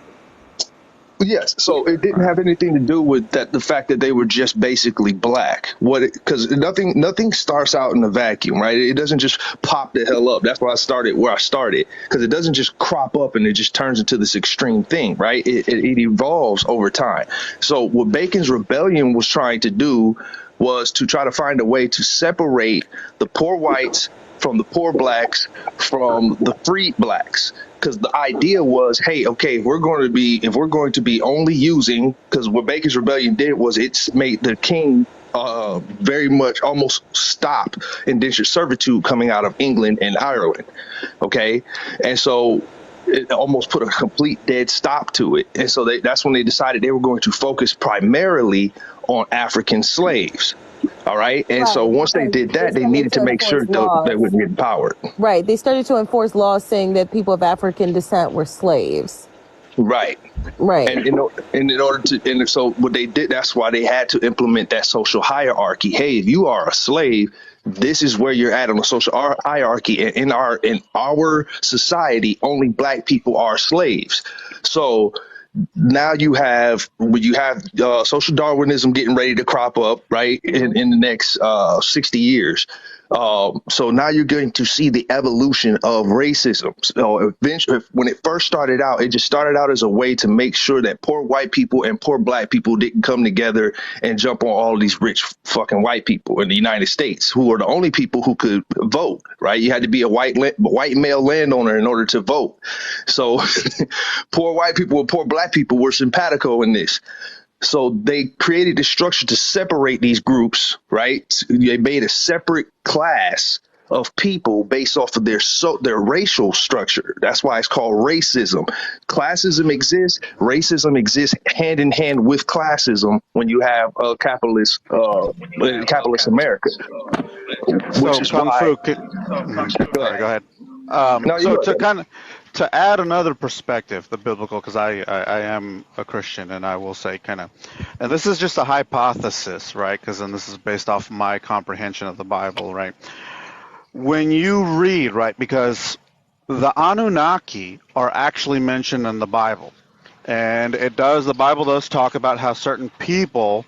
Yes, so it didn't have anything to do with that. The fact that they were just basically black. Because nothing starts out in a vacuum, right? It doesn't just pop the hell up. That's why I started where I started, because it doesn't just crop up and it just turns into this extreme thing, right? It evolves over time. So what Bacon's rebellion was trying to do was to try to find a way to separate the poor whites from the poor blacks from the freed blacks. Because the idea was, hey, okay, if we're going to be only using, because what Bacon's Rebellion did was it's made the king very much almost stop indentured servitude coming out of England and Ireland. Okay. And so it almost put a complete dead stop to it. And so that's when they decided they were going to focus primarily on African slaves. All right. And so once they did that, they needed to make sure that they wouldn't get empowered. Right. They started to enforce laws saying that people of African descent were slaves. Right. Right. And in order to, and so what they did, that's why they had to implement that social hierarchy. Hey, if you are a slave, this is where you're at on the social hierarchy. And in our society, only black people are slaves. So now you have social Darwinism getting ready to crop up, right, in the next 60 years. So now you're going to see the evolution of racism. So eventually, when it first started out, it just started out as a way to make sure that poor white people and poor black people didn't come together and jump on all these rich fucking white people in the United States, who are the only people who could vote, right? You had to be a white male landowner in order to vote. So poor white people and poor black people were simpatico in this. So they created this structure to separate these groups, right? They made a separate class of people based off of their racial structure. That's why it's called racism. Classism exists. Racism exists hand in hand with classism when you have capitalist America. So Kung Fu, sorry, go ahead. To add another perspective, the biblical, because I am a Christian, and I will say and this is just a hypothesis, right? And this is based off my comprehension of the Bible, right? When you read, right, because the Anunnaki are actually mentioned in the Bible, and the Bible does talk about how certain people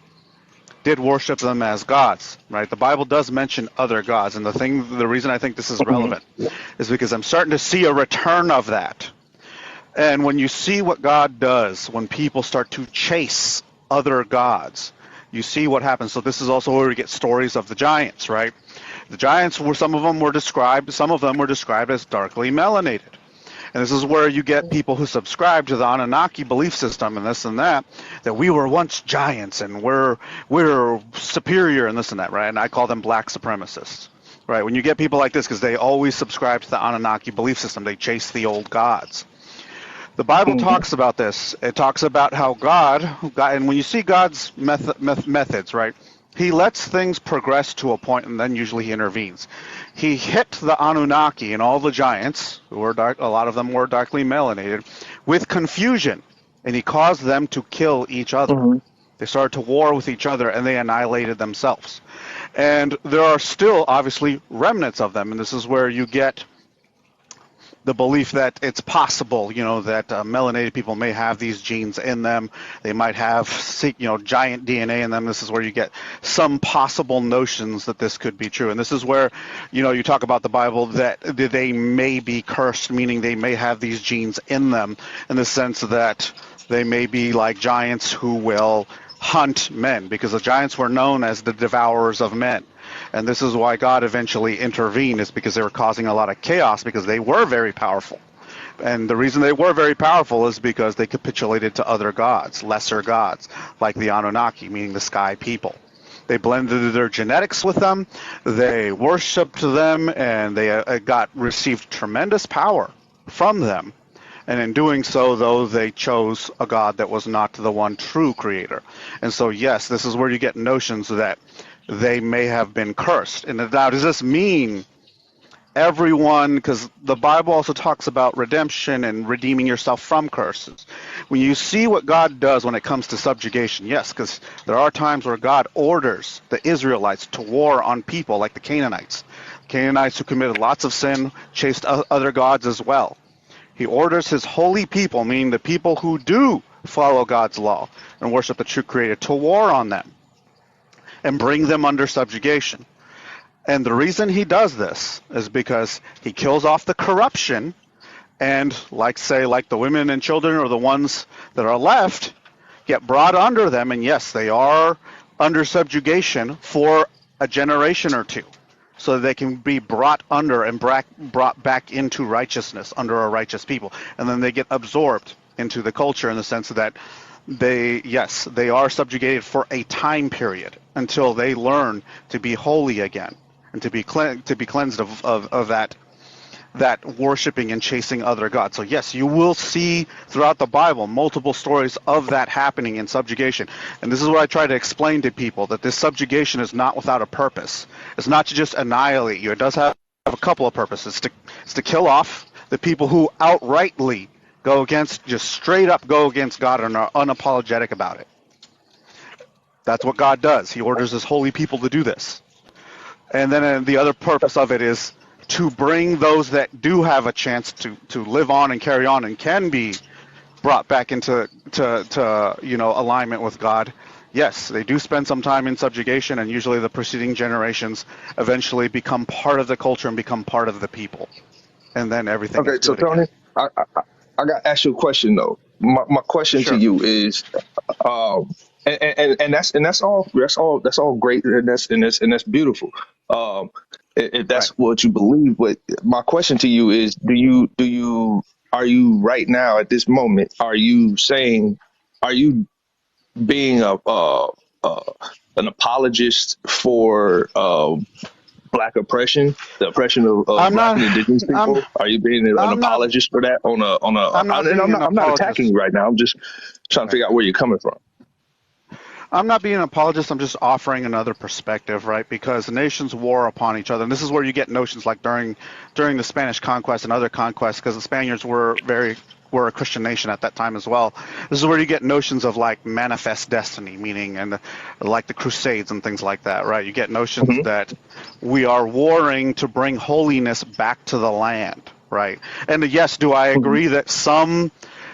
did worship them as gods, right? The Bible does mention other gods, and the reason I think this is relevant is because I'm starting to see a return of that. And when you see what God does when people start to chase other gods, you see what happens. So this is also where we get stories of the giants, right? The giants some of them were described as darkly melanated. And this is where you get people who subscribe to the Anunnaki belief system and this and that we were once giants and we're superior and this and that, right? And I call them black supremacists, right? When you get people like this, because they always subscribe to the Anunnaki belief system, they chase the old gods. The Bible talks about this. It talks about how God, and when you see God's methods, right? He lets things progress to a point, and then usually he intervenes. He hit the Anunnaki and all the giants, who were a lot of them were darkly melanated, with confusion, and he caused them to kill each other. They started to war with each other, and they annihilated themselves. And there are still, obviously, remnants of them, and this is where you get the belief that it's possible, that melanated people may have these genes in them. They might have, giant DNA in them. This is where you get some possible notions that this could be true. And this is where, you talk about the Bible that they may be cursed, meaning they may have these genes in them in the sense that they may be like giants who will hunt men, because the giants were known as the devourers of men. And this is why God eventually intervened, is because they were causing a lot of chaos, because they were very powerful. And the reason they were very powerful is because they capitulated to other gods, lesser gods, like the Anunnaki, meaning the sky people. They blended their genetics with them, they worshipped them, and they received tremendous power from them. And in doing so, though, they chose a god that was not the one true creator. And so, yes, this is where you get notions that they may have been cursed. And now, does this mean everyone, because the Bible also talks about redemption and redeeming yourself from curses. When you see what God does when it comes to subjugation, yes, because there are times where God orders the Israelites to war on people like the Canaanites. Canaanites who committed lots of sin, chased other gods as well. He orders his holy people, meaning the people who do follow God's law and worship the true Creator, to war on them and bring them under subjugation. And the reason he does this is because he kills off the corruption, and like the women and children, or the ones that are left, get brought under them, and yes, they are under subjugation for a generation or two, so that they can be brought under and brought back into righteousness under a righteous people. And then they get absorbed into the culture in the sense that they are subjugated for a time period until they learn to be holy again and to be cleansed of that worshiping and chasing other gods. So yes, you will see throughout the Bible multiple stories of that happening in subjugation. And this is what I try to explain to people, that this subjugation is not without a purpose. It's not to just annihilate you. It does have a couple of purposes. It's to kill off the people who outrightly just straight up go against God and are unapologetic about it. That's what God does. He orders his holy people to do this. And then the other purpose of it is to bring those that do have a chance to live on and carry on and can be brought back into alignment with God. Yes, they do spend some time in subjugation, and usually the preceding generations eventually become part of the culture and become part of the people. And then everything Okay, is so good Tony, again. I got to ask you a question though. My question Sure. to you is, and that's all great, and that's beautiful. If that's Right. what you believe, but my question to you is, are you right now at this moment? Are you being an apologist for black oppression, the oppression of I'm black not. and indigenous I'm. people? Are you being an I'm not. apologist for that I'm not and being an I'm not attacking apologist. you right now. I'm just trying to Right. figure out where you're coming from. I'm not being an apologist. I'm just offering another perspective, right? Because nations war upon each other, and this is where you get notions like during the Spanish conquest and other conquests, because the Spaniards were a Christian nation at that time as well. This is where you get notions of like manifest destiny, meaning, and like the Crusades and things like that, right? You get notions Mm-hmm. that we are warring to bring holiness back to the land, right? And yes, do I agree that some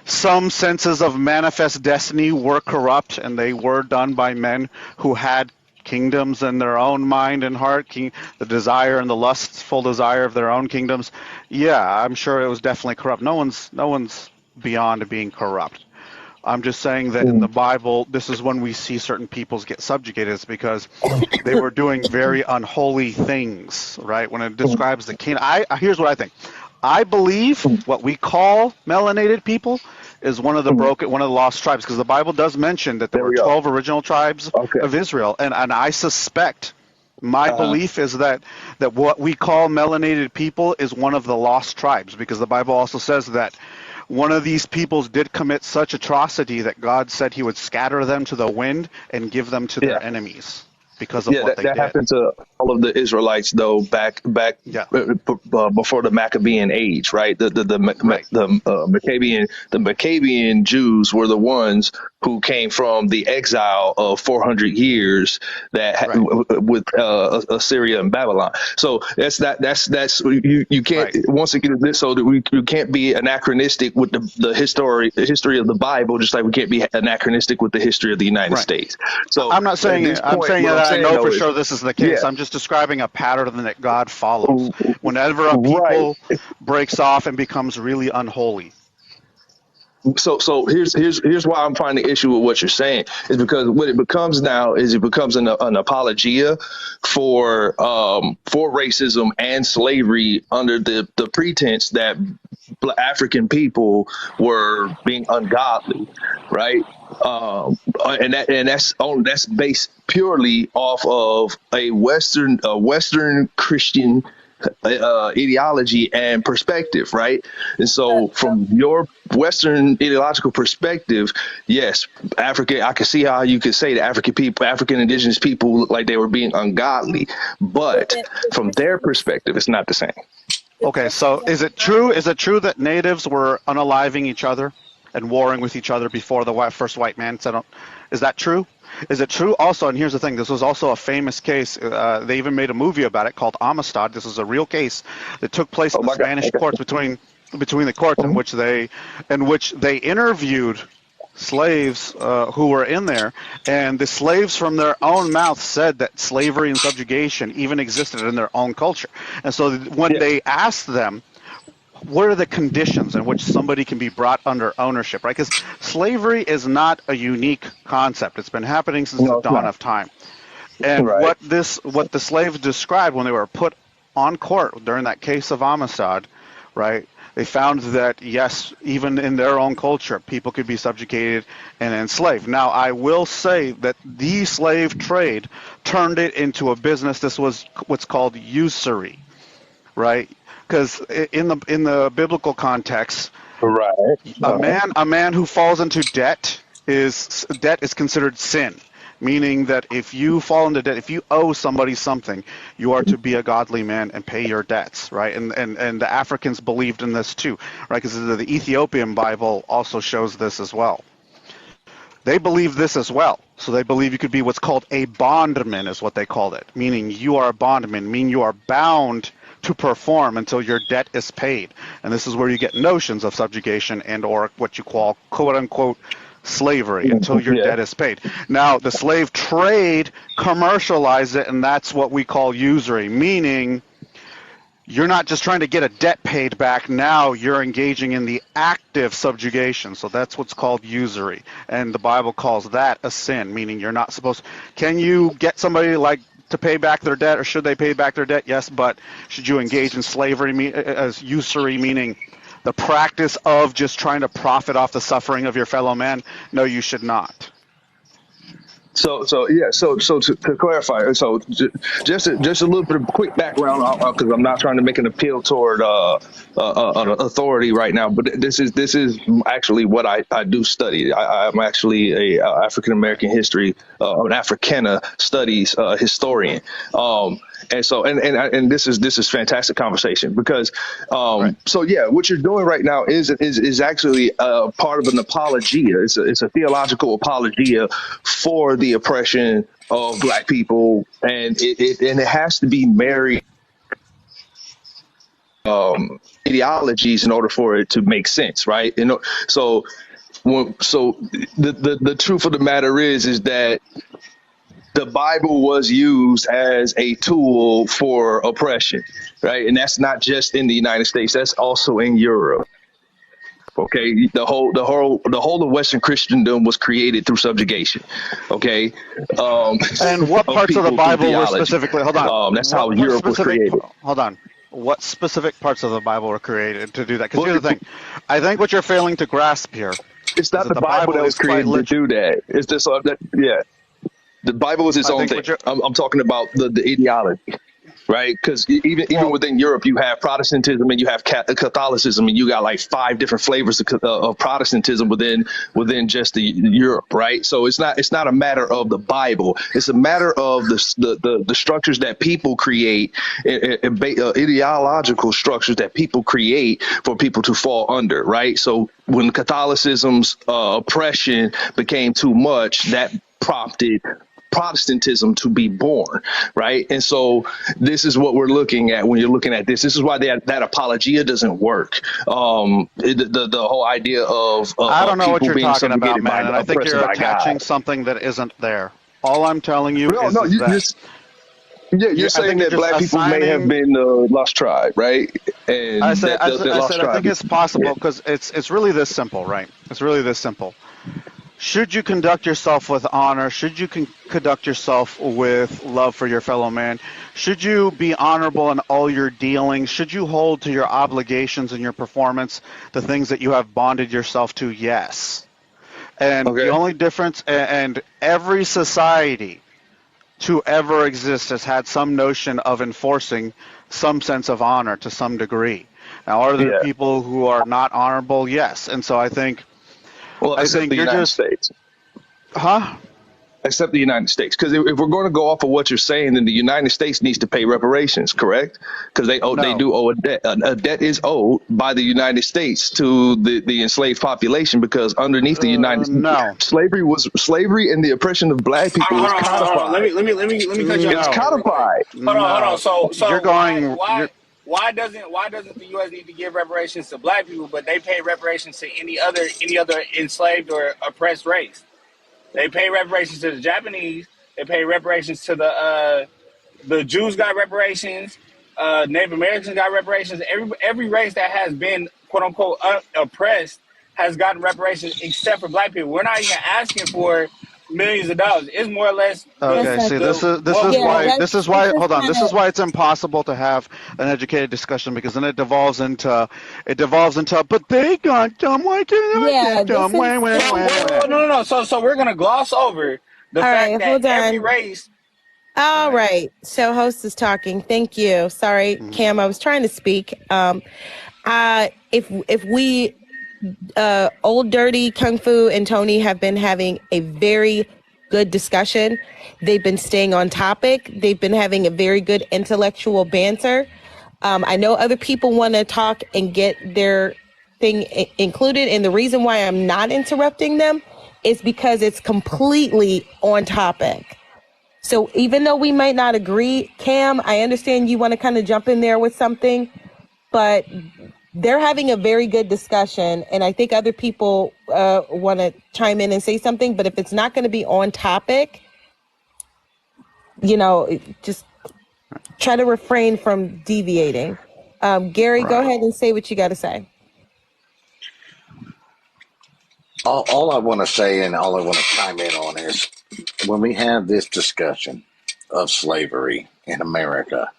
senses of manifest destiny were corrupt, and they were done by men who had kingdoms in their own mind and heart, the desire and the lustful desire of their own kingdoms. Yeah, I'm sure it was definitely corrupt. No one's beyond being corrupt. I'm just saying that in the Bible, this is when we see certain peoples get subjugated. It's because they were doing very unholy things, right? When it describes the king, here's what I think. I believe what we call melanated people is one of the lost tribes, because the Bible does mention that there There were we go. 12 original tribes Okay. of Israel, and I suspect my belief is that what we call melanated people is one of the lost tribes, because the Bible also says that one of these peoples did commit such atrocity that God said he would scatter them to the wind and give them to their enemies because of what they that did. happened to all of the Israelites though back Yeah. before the Maccabean age, right? Right. The Maccabean Jews were the ones who came from the exile of 400 years with Assyria and Babylon. So that's you can't once again so that you can't be anachronistic with the history of the Bible, just like we can't be anachronistic with the history of the United States. So I'm not saying at this it. I'm point, saying what that I know though for is, sure this is the case. yeah, I'm just describing a pattern that God follows. Whenever a right. people breaks off and becomes really unholy. So here's why I'm finding the issue with what you're saying is because what it becomes now is it becomes an apologia for racism and slavery under the pretense that African people were being ungodly, right? That's based purely off of a Western Christian ideology and perspective, right? And so from your Western ideological perspective, yes, I can see how you could say that African indigenous people look like they were being ungodly, but from their perspective, it's not the same. Okay, so is it true? Is it true that natives were unaliving each other and warring with each other before the first white man set up? Is that true? Is it true also? And here's the thing: this was also a famous case. They even made a movie about it called Amistad. This is a real case that took place in the Spanish courts between the courts in which they interviewed slaves who were in there, and the slaves from their own mouth said that slavery and subjugation even existed in their own culture. And so when they asked them, what are the conditions in which somebody can be brought under ownership, right? Because slavery is not a unique concept. It's been happening since the dawn of time. And what the slaves described when they were put on court during that case of Amistad, right? They found that, yes, even in their own culture, people could be subjugated and enslaved. Now, I will say that the slave trade turned it into a business. This was what's called usury, right? Because in the biblical context, a man who falls into debt is considered sin, meaning that if you fall into debt, if you owe somebody something, you are to be a godly man and pay your debts, right? And the Africans believed in this too, right? Because the Ethiopian Bible also shows this as well. They believe this as well. So they believe you could be what's called a bondman, is what they called it, meaning you are a bondman, meaning you are bound to perform until your debt is paid. And this is where you get notions of subjugation and or what you call quote unquote slavery until your debt is paid. Now, the slave trade commercialized it, and that's what we call usury, meaning you're not just trying to get a debt paid back. Now you're engaging in the active subjugation. So that's what's called usury. And the Bible calls that a sin, meaning you're not supposed. Can you get somebody like to pay back their debt, or should they pay back their debt? Yes, but should you engage in slavery as usury, meaning the practice of just trying to profit off the suffering of your fellow man? No, you should not. So to clarify, just a little bit of quick background, because I'm not trying to make an appeal toward authority right now, but this is actually what I do study. I'm actually a African American history, an Africana studies historian. And so, and this is fantastic conversation because, so yeah, what you're doing right now is actually part of an apologia. It's a theological apologia for the oppression of Black people, and it has to be married ideologies in order for it to make sense, right? You know, so the truth of the matter is that the Bible was used as a tool for oppression, right? And that's not just in the United States; that's also in Europe. Okay, the whole of Western Christendom was created through subjugation. Okay, and what parts of the Bible were specifically? Hold on, that's how Europe was created. Hold on. What specific parts of the Bible were created to do that? Because here's the thing, I think what you're failing to grasp here. It's not the Bible that was created to do that. It's just yeah. The Bible is its own thing. I'm talking about the ideology, right? Because even within Europe, you have Protestantism and you have Catholicism, and you got like 5 different flavors of Protestantism within just Europe, right? So it's not a matter of the Bible. It's a matter of the structures that people create, ideological structures that people create for people to fall under, right? So when Catholicism's oppression became too much, that prompted Protestantism to be born, right? And so this is what we're looking at when you're looking at this. This is why that apologia doesn't work. The whole idea of I don't know what you're talking about, man, and I think you're attaching something that isn't there. All I'm telling you is that. You're saying that Black people may have been the lost tribe, right? And I said I think it's possible because it's really this simple, right? It's really this simple. Should you conduct yourself with honor? Should you conduct yourself with love for your fellow man? Should you be honorable in all your dealings? Should you hold to your obligations and your performance, the things that you have bonded yourself to? Yes. And the only difference, and every society to ever exist has had some notion of enforcing some sense of honor to some degree. Now, are there people who are not honorable? Yes. And so I think... Well, I think the United States. Huh? except the United States. Because if we're going to go off of what you're saying, then the United States needs to pay reparations, correct? Because they do owe a debt. A debt is owed by the United States to the enslaved population, because underneath the United States, No. slavery and the oppression of black people was Hold on. codified. Let me cut you It's off real quick. codified. Hold on. So You're going. why doesn't the U.S. need to give reparations to black people, but they pay reparations to any other enslaved or oppressed race? They pay reparations to the Japanese. They pay reparations to the Jews got reparations. Native Americans got reparations. Every race that has been quote unquote oppressed has gotten reparations, except for black people. We're not even asking for millions of dollars. It's more or less. Okay, see, this is why. Hold on. This is why it's impossible to have an educated discussion, because then it devolves into. But they got dumb. Why can't I get dumb? No. So we're gonna gloss over the fact that every race. All right. So host is talking. Thank you. Sorry, Cam. I was trying to speak. If we. Old Dirty, Kung Fu, and Tony have been having a very good discussion. They've been staying on topic. They've been having a very good intellectual banter. I know other people want to talk and get their thing included, and the reason why I'm not interrupting them is because it's completely on topic. So even though we might not agree, Cam, I understand you want to kind of jump in there with something, but they're having a very good discussion, and I think other people want to chime in and say something, but if it's not going to be on topic, just try to refrain from deviating. Gary, go ahead and say what you got to say. All I want to say and all I want to chime in on is when we have this discussion of slavery in America,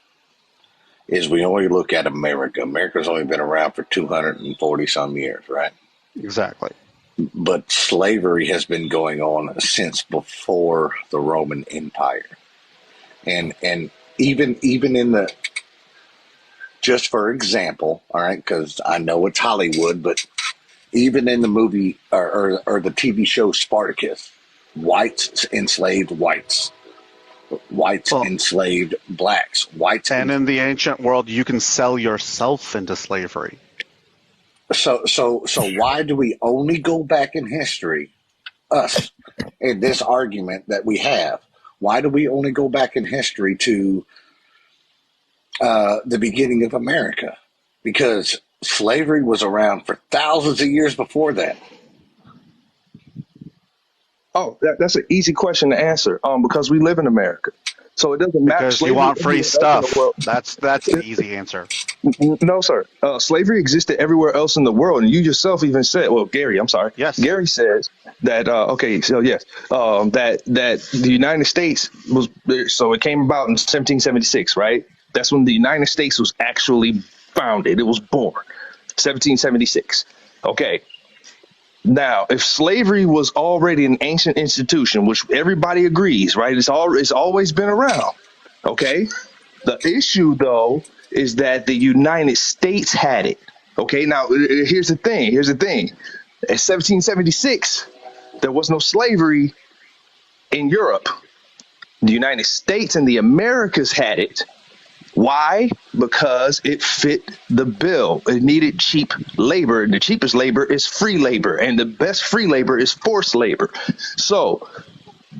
is we only look at America. America's only been around for 240 some years, right? Exactly. But slavery has been going on since before the Roman Empire. And even in the, just for example, all right, because I know it's Hollywood, but even in the movie or the TV show Spartacus, whites enslaved whites. Whites enslaved blacks. And in the ancient world, you can sell yourself into slavery. So why do we only go back in history, us, in this argument that we have? Why do we only go back in history to the beginning of America? Because slavery was around for thousands of years before that. Oh, that's an easy question to answer. Because we live in America, so it doesn't matter. Because you want free stuff. That's the easy answer. No, sir. Slavery existed everywhere else in the world, and you yourself even said, "Well, Gary, I'm sorry." Yes. Gary says that. That the United States was. So it came about in 1776, right? That's when the United States was actually founded. It was born, 1776. Okay. Now, if slavery was already an ancient institution, which everybody agrees, right? It's always been around. Okay. The issue, though, is that the United States had it. Okay. Now, here's the thing. In 1776, there was no slavery in Europe. The United States and the Americas had it. Why? Because it fit the bill. It needed cheap labor. The cheapest labor is free labor, and the best free labor is forced labor. So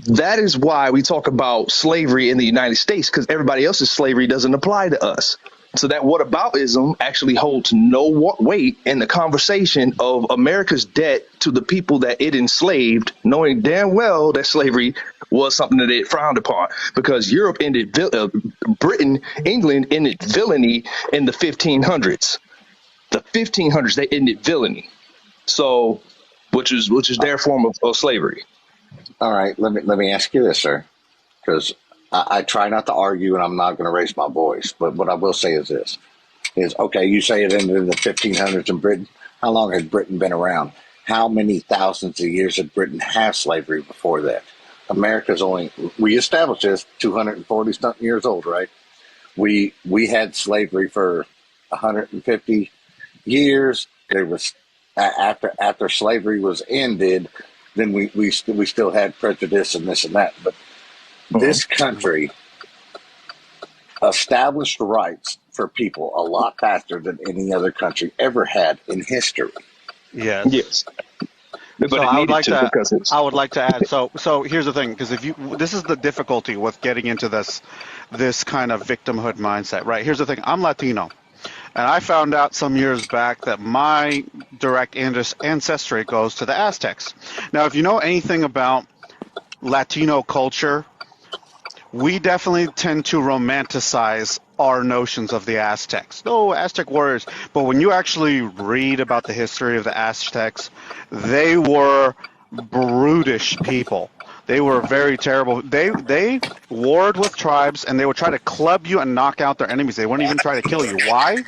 that is why we talk about slavery in the United States, because everybody else's slavery doesn't apply to us. So that whataboutism actually holds no weight in the conversation of America's debt to the people that it enslaved, knowing damn well that slavery was something that it frowned upon, because Europe ended, Britain, England ended villainy in the 1500s. The 1500s, they ended villainy. So, which is their form of slavery. All right, let me ask you this, sir, because I try not to argue and I'm not going to raise my voice, but what I will say is this, is, okay, you say it ended in the 1500s in Britain. How long has Britain been around? How many thousands of years did Britain have slavery before that? America's only, we established this, 240 something years old, right? We had slavery for 150 years. There was, after slavery was ended, then we still had prejudice and this and that. But this country established rights for people a lot faster than any other country ever had in history. Yes. But so it I would needed like to to. because it's. I would like to add. So here's the thing, because this is the difficulty with getting into this kind of victimhood mindset, right? Here's the thing. I'm Latino, and I found out some years back that my direct ancestry goes to the Aztecs. Now, if you know anything about Latino culture, we definitely tend to romanticize our notions of the Aztecs. No, Aztec warriors. But when you actually read about the history of the Aztecs, they were brutish people. They were very terrible. They warred with tribes, and they would try to club you and knock out their enemies. They wouldn't even try to kill you. Why?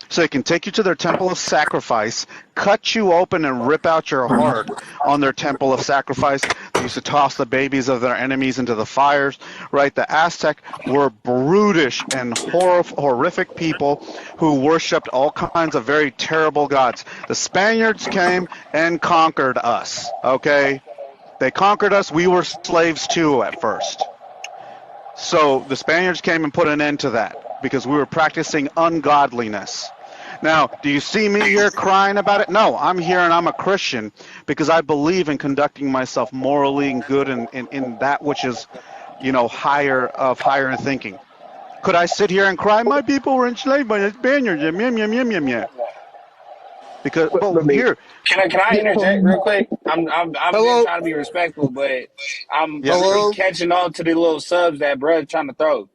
So they can take you to their temple of sacrifice, cut you open and rip out your heart on their temple of sacrifice. They used to toss the babies of their enemies into the fires, right? The Aztec were brutish and horrific people who worshipped all kinds of very terrible gods. The Spaniards came and conquered us, okay? They conquered us. We were slaves too at first. So the Spaniards came and put an end to that because we were practicing ungodliness. Now, do you see me here crying about it? No, I'm here and I'm a Christian because I believe in conducting myself morally and good in that which is, higher in thinking. Could I sit here and cry? My people were enslaved by the Spaniards. Because, here. Can I interject real quick? I'm just trying to be respectful, but I'm really catching on to the little subs that bruh's trying to throw.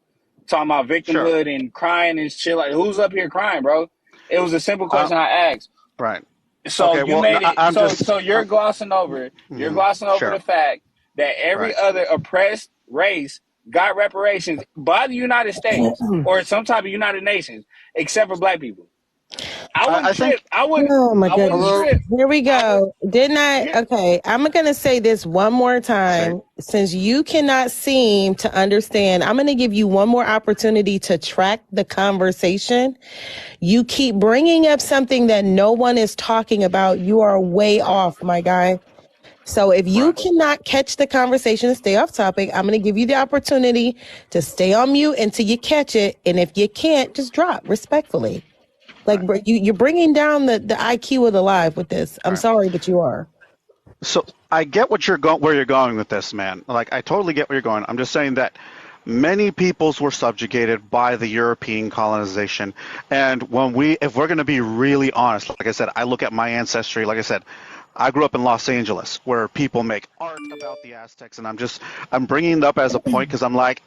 Talking about victimhood and crying and shit. Like, who's up here crying, bro? It was a simple question I asked. Right. So okay, you made it. So you're glossing over. You're glossing over sure. the fact that every other oppressed race got reparations by the United States or some type of United Nations, except for black people. I wouldn't trip. I wouldn't. Oh my I wouldn't goodness. trip. Here we go. Didn't I? Okay. I'm going to say this one more time. Since you cannot seem to understand, I'm going to give you one more opportunity to track the conversation. You keep bringing up something that no one is talking about. You are way off, my guy. So if you cannot catch the conversation and stay off topic, I'm going to give you the opportunity to stay on mute until you catch it. And if you can't, just drop respectfully. Like you're bringing down the IQ of the live with this. I'm sorry, but you are. So I get where you're going with this, man. Like I totally get where you're going. I'm just saying that many peoples were subjugated by the European colonization, and if we're going to be really honest, like I said, I look at my ancestry. Like I said, I grew up in Los Angeles, where people make art about the Aztecs, and I'm bringing it up as a point because I'm like,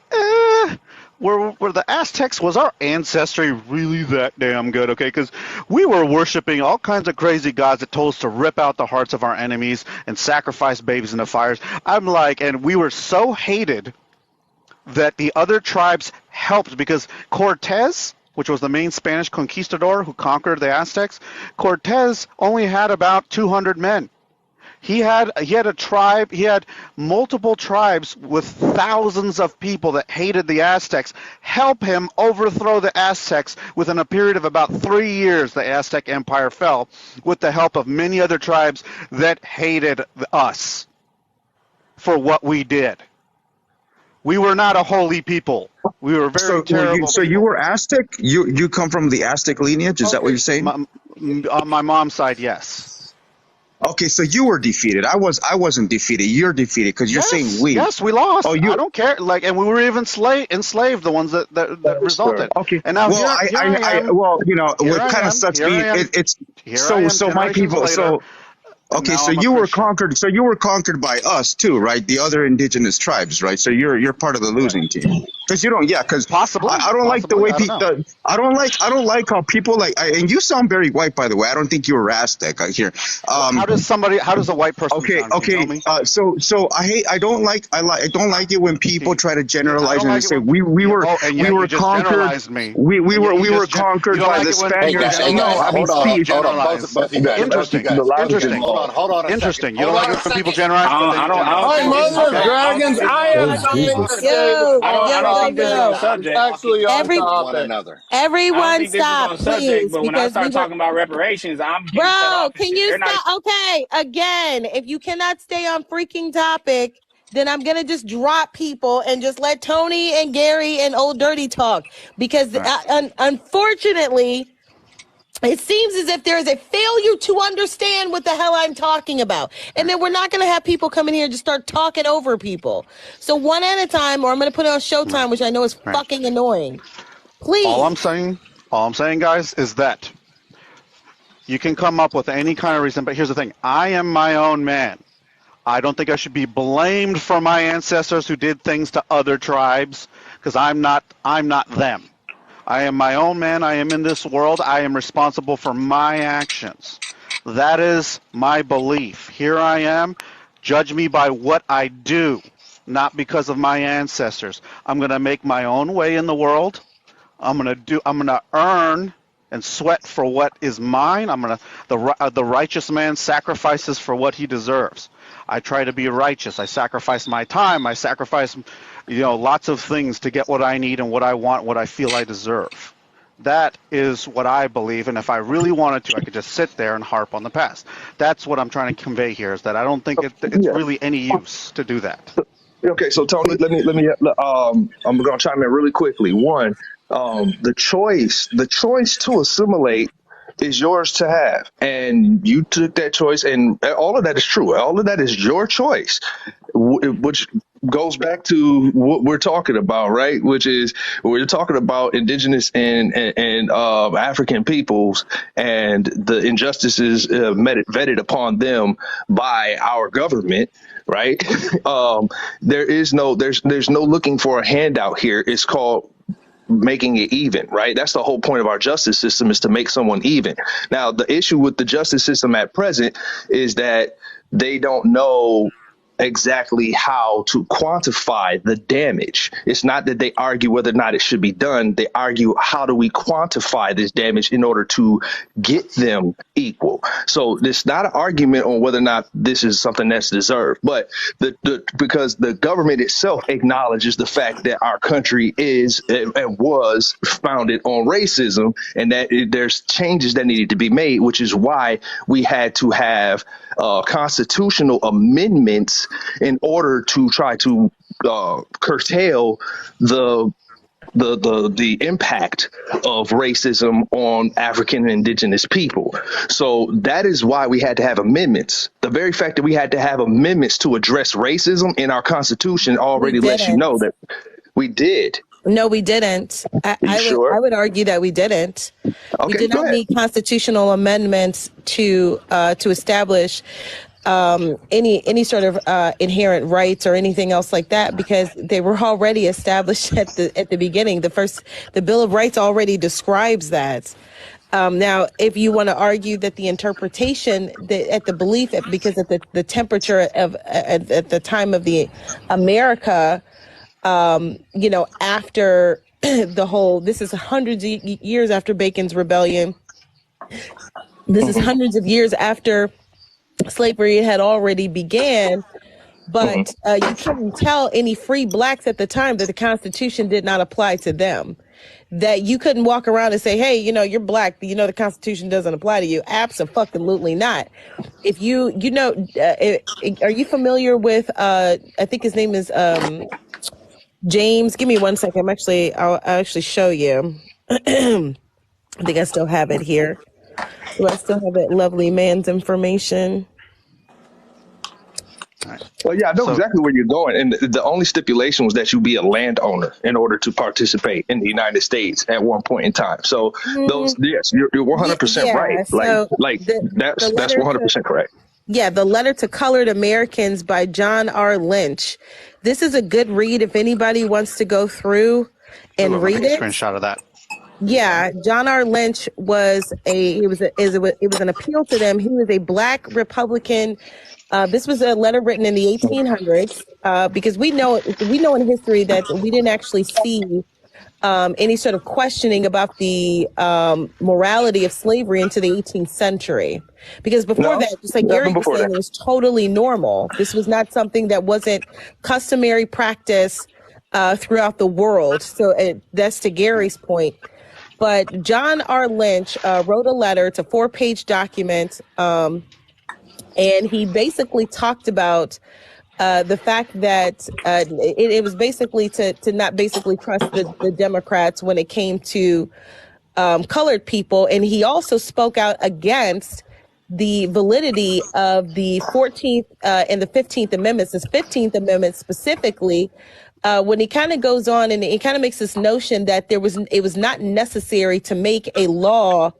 were the Aztecs, was our ancestry really that damn good? Okay, because we were worshiping all kinds of crazy gods that told us to rip out the hearts of our enemies and sacrifice babies in the fires. I'm like, and we were so hated that the other tribes helped because Cortez, which was the main Spanish conquistador who conquered the Aztecs, Cortez only had about 200 men. He had a tribe. He had multiple tribes with thousands of people that hated the Aztecs help him overthrow the Aztecs. Within a period of about 3 years, the Aztec Empire fell with the help of many other tribes that hated us for what we did. We were not a holy people. We were very terrible. So you were Aztec? You come from the Aztec lineage? Is that what you're saying? On my mom's side, yes. Okay, so you were defeated. I wasn't defeated. You're defeated because you're saying we. Yes, we lost. Oh, I don't care. Like, and we were even enslaved, the ones that resulted. Okay. And now well, here I am. What kind of sucks me? It's so my people. Later, so okay, so you were conquered. So you were conquered by us too, right? The other indigenous tribes, right? So you're part of the losing team. Because you don't, because possibly. I don't like the way people. I don't like how people and you sound very white, by the way. I don't think you're Aztec here. How does a white person? Okay. So I don't like it when people try to generalize and say we were conquered. We were conquered by the Spaniards. No, I mean Steve. Interesting. Interesting. You don't like when people generalize? Hi, mother of dragons. I am think this is on subject. Actually on One topic. another. I don't Everyone think this is stop, on subject, please, but when I because we start were. talking about reparations, I'm getting cut Bro, off and can shit. you They're not. stop? Okay, again, if you cannot stay on freaking topic, then I'm gonna just drop people and just let Tony and Gary and Old Dirty talk because unfortunately. It seems as if there is a failure to understand what the hell I'm talking about. And then we're not going to have people come in here and just start talking over people. So one at a time, or I'm going to put it on Showtime, which I know is fucking annoying. Please. All I'm saying, guys, is that you can come up with any kind of reason, but here's the thing. I am my own man. I don't think I should be blamed for my ancestors who did things to other tribes because I'm not them. I am my own man. I am in this world. I am responsible for my actions. That is my belief. Here I am. Judge me by what I do, not because of my ancestors. I'm going to make my own way in the world. I'm going to earn and sweat for what is mine. The righteous man sacrifices for what he deserves. I try to be righteous. I sacrifice my time. I sacrifice, lots of things to get what I need and what I want, what I feel I deserve. That is what I believe, and if I really wanted to, I could just sit there and harp on the past. That's what I'm trying to convey here, is that I don't think it's really any use to do that. Okay, so Tony, let me. I'm going to chime in really quickly. One, the choice to assimilate is yours to have, and you took that choice, and all of that is true. All of that is your choice, which goes back to what we're talking about, right? Which is we're talking about indigenous and African peoples and the injustices vetted upon them by our government, right? There's no looking for a handout here. It's called making it even, right? That's the whole point of our justice system, is to make someone even. Now, the issue with the justice system at present is that they don't know exactly how to quantify the damage. It's not that they argue whether or not it should be done. They argue, how do we quantify this damage in order to get them equal? So it's not an argument on whether or not this is something that's deserved, but because the government itself acknowledges the fact that our country is and was founded on racism, and that there's changes that needed to be made, which is why we had to have constitutional amendments in order to try to curtail the impact of racism on African and indigenous people. So that is why we had to have amendments. The very fact that we had to have amendments to address racism in our Constitution already lets you know that we did. No, we didn't. I would argue that we didn't. Okay, we did not need constitutional amendments to establish any sort of inherent rights or anything else like that, because they were already established at the beginning. The Bill of Rights already describes that. Now, if you want to argue that the interpretation at the belief, because at the temperature of at the time of the America, after the whole, this is hundreds of years after Bacon's Rebellion. This is hundreds of years after slavery had already began. But you couldn't tell any free blacks at the time that the Constitution did not apply to them. That you couldn't walk around and say, hey, you're black, the Constitution doesn't apply to you. Absolutely not. If are you familiar with, I think his name is James? Give me 1 second. I'll actually show you. I think I still have it here. Do I still have that lovely man's information? Well, yeah, I know exactly where you're going. And the only stipulation was that you be a landowner in order to participate in the United States at one point in time. So yes, you're 100% right. That's 100% correct. Yeah, The Letter to Colored Americans by John R. Lynch. This is a good read if anybody wants to go through and read it. Screenshot of that. Yeah, John R. Lynch was it was an appeal to them. He was a black Republican. This was a letter written in the 1800s because we know in history that we didn't actually see any sort of questioning about the morality of slavery into the 18th century. Because before that, just like Gary was saying, it was totally normal. This was not something that wasn't customary practice throughout the world. So that's to Gary's point. But John R. Lynch wrote a letter. It's a 4-page document. And he basically talked about the fact that it was basically to not basically trust the Democrats when it came to colored people. And he also spoke out against the validity of the 14th and the 15th Amendments, this 15th Amendment specifically, when he kind of goes on and he kind of makes this notion that it was not necessary to make a law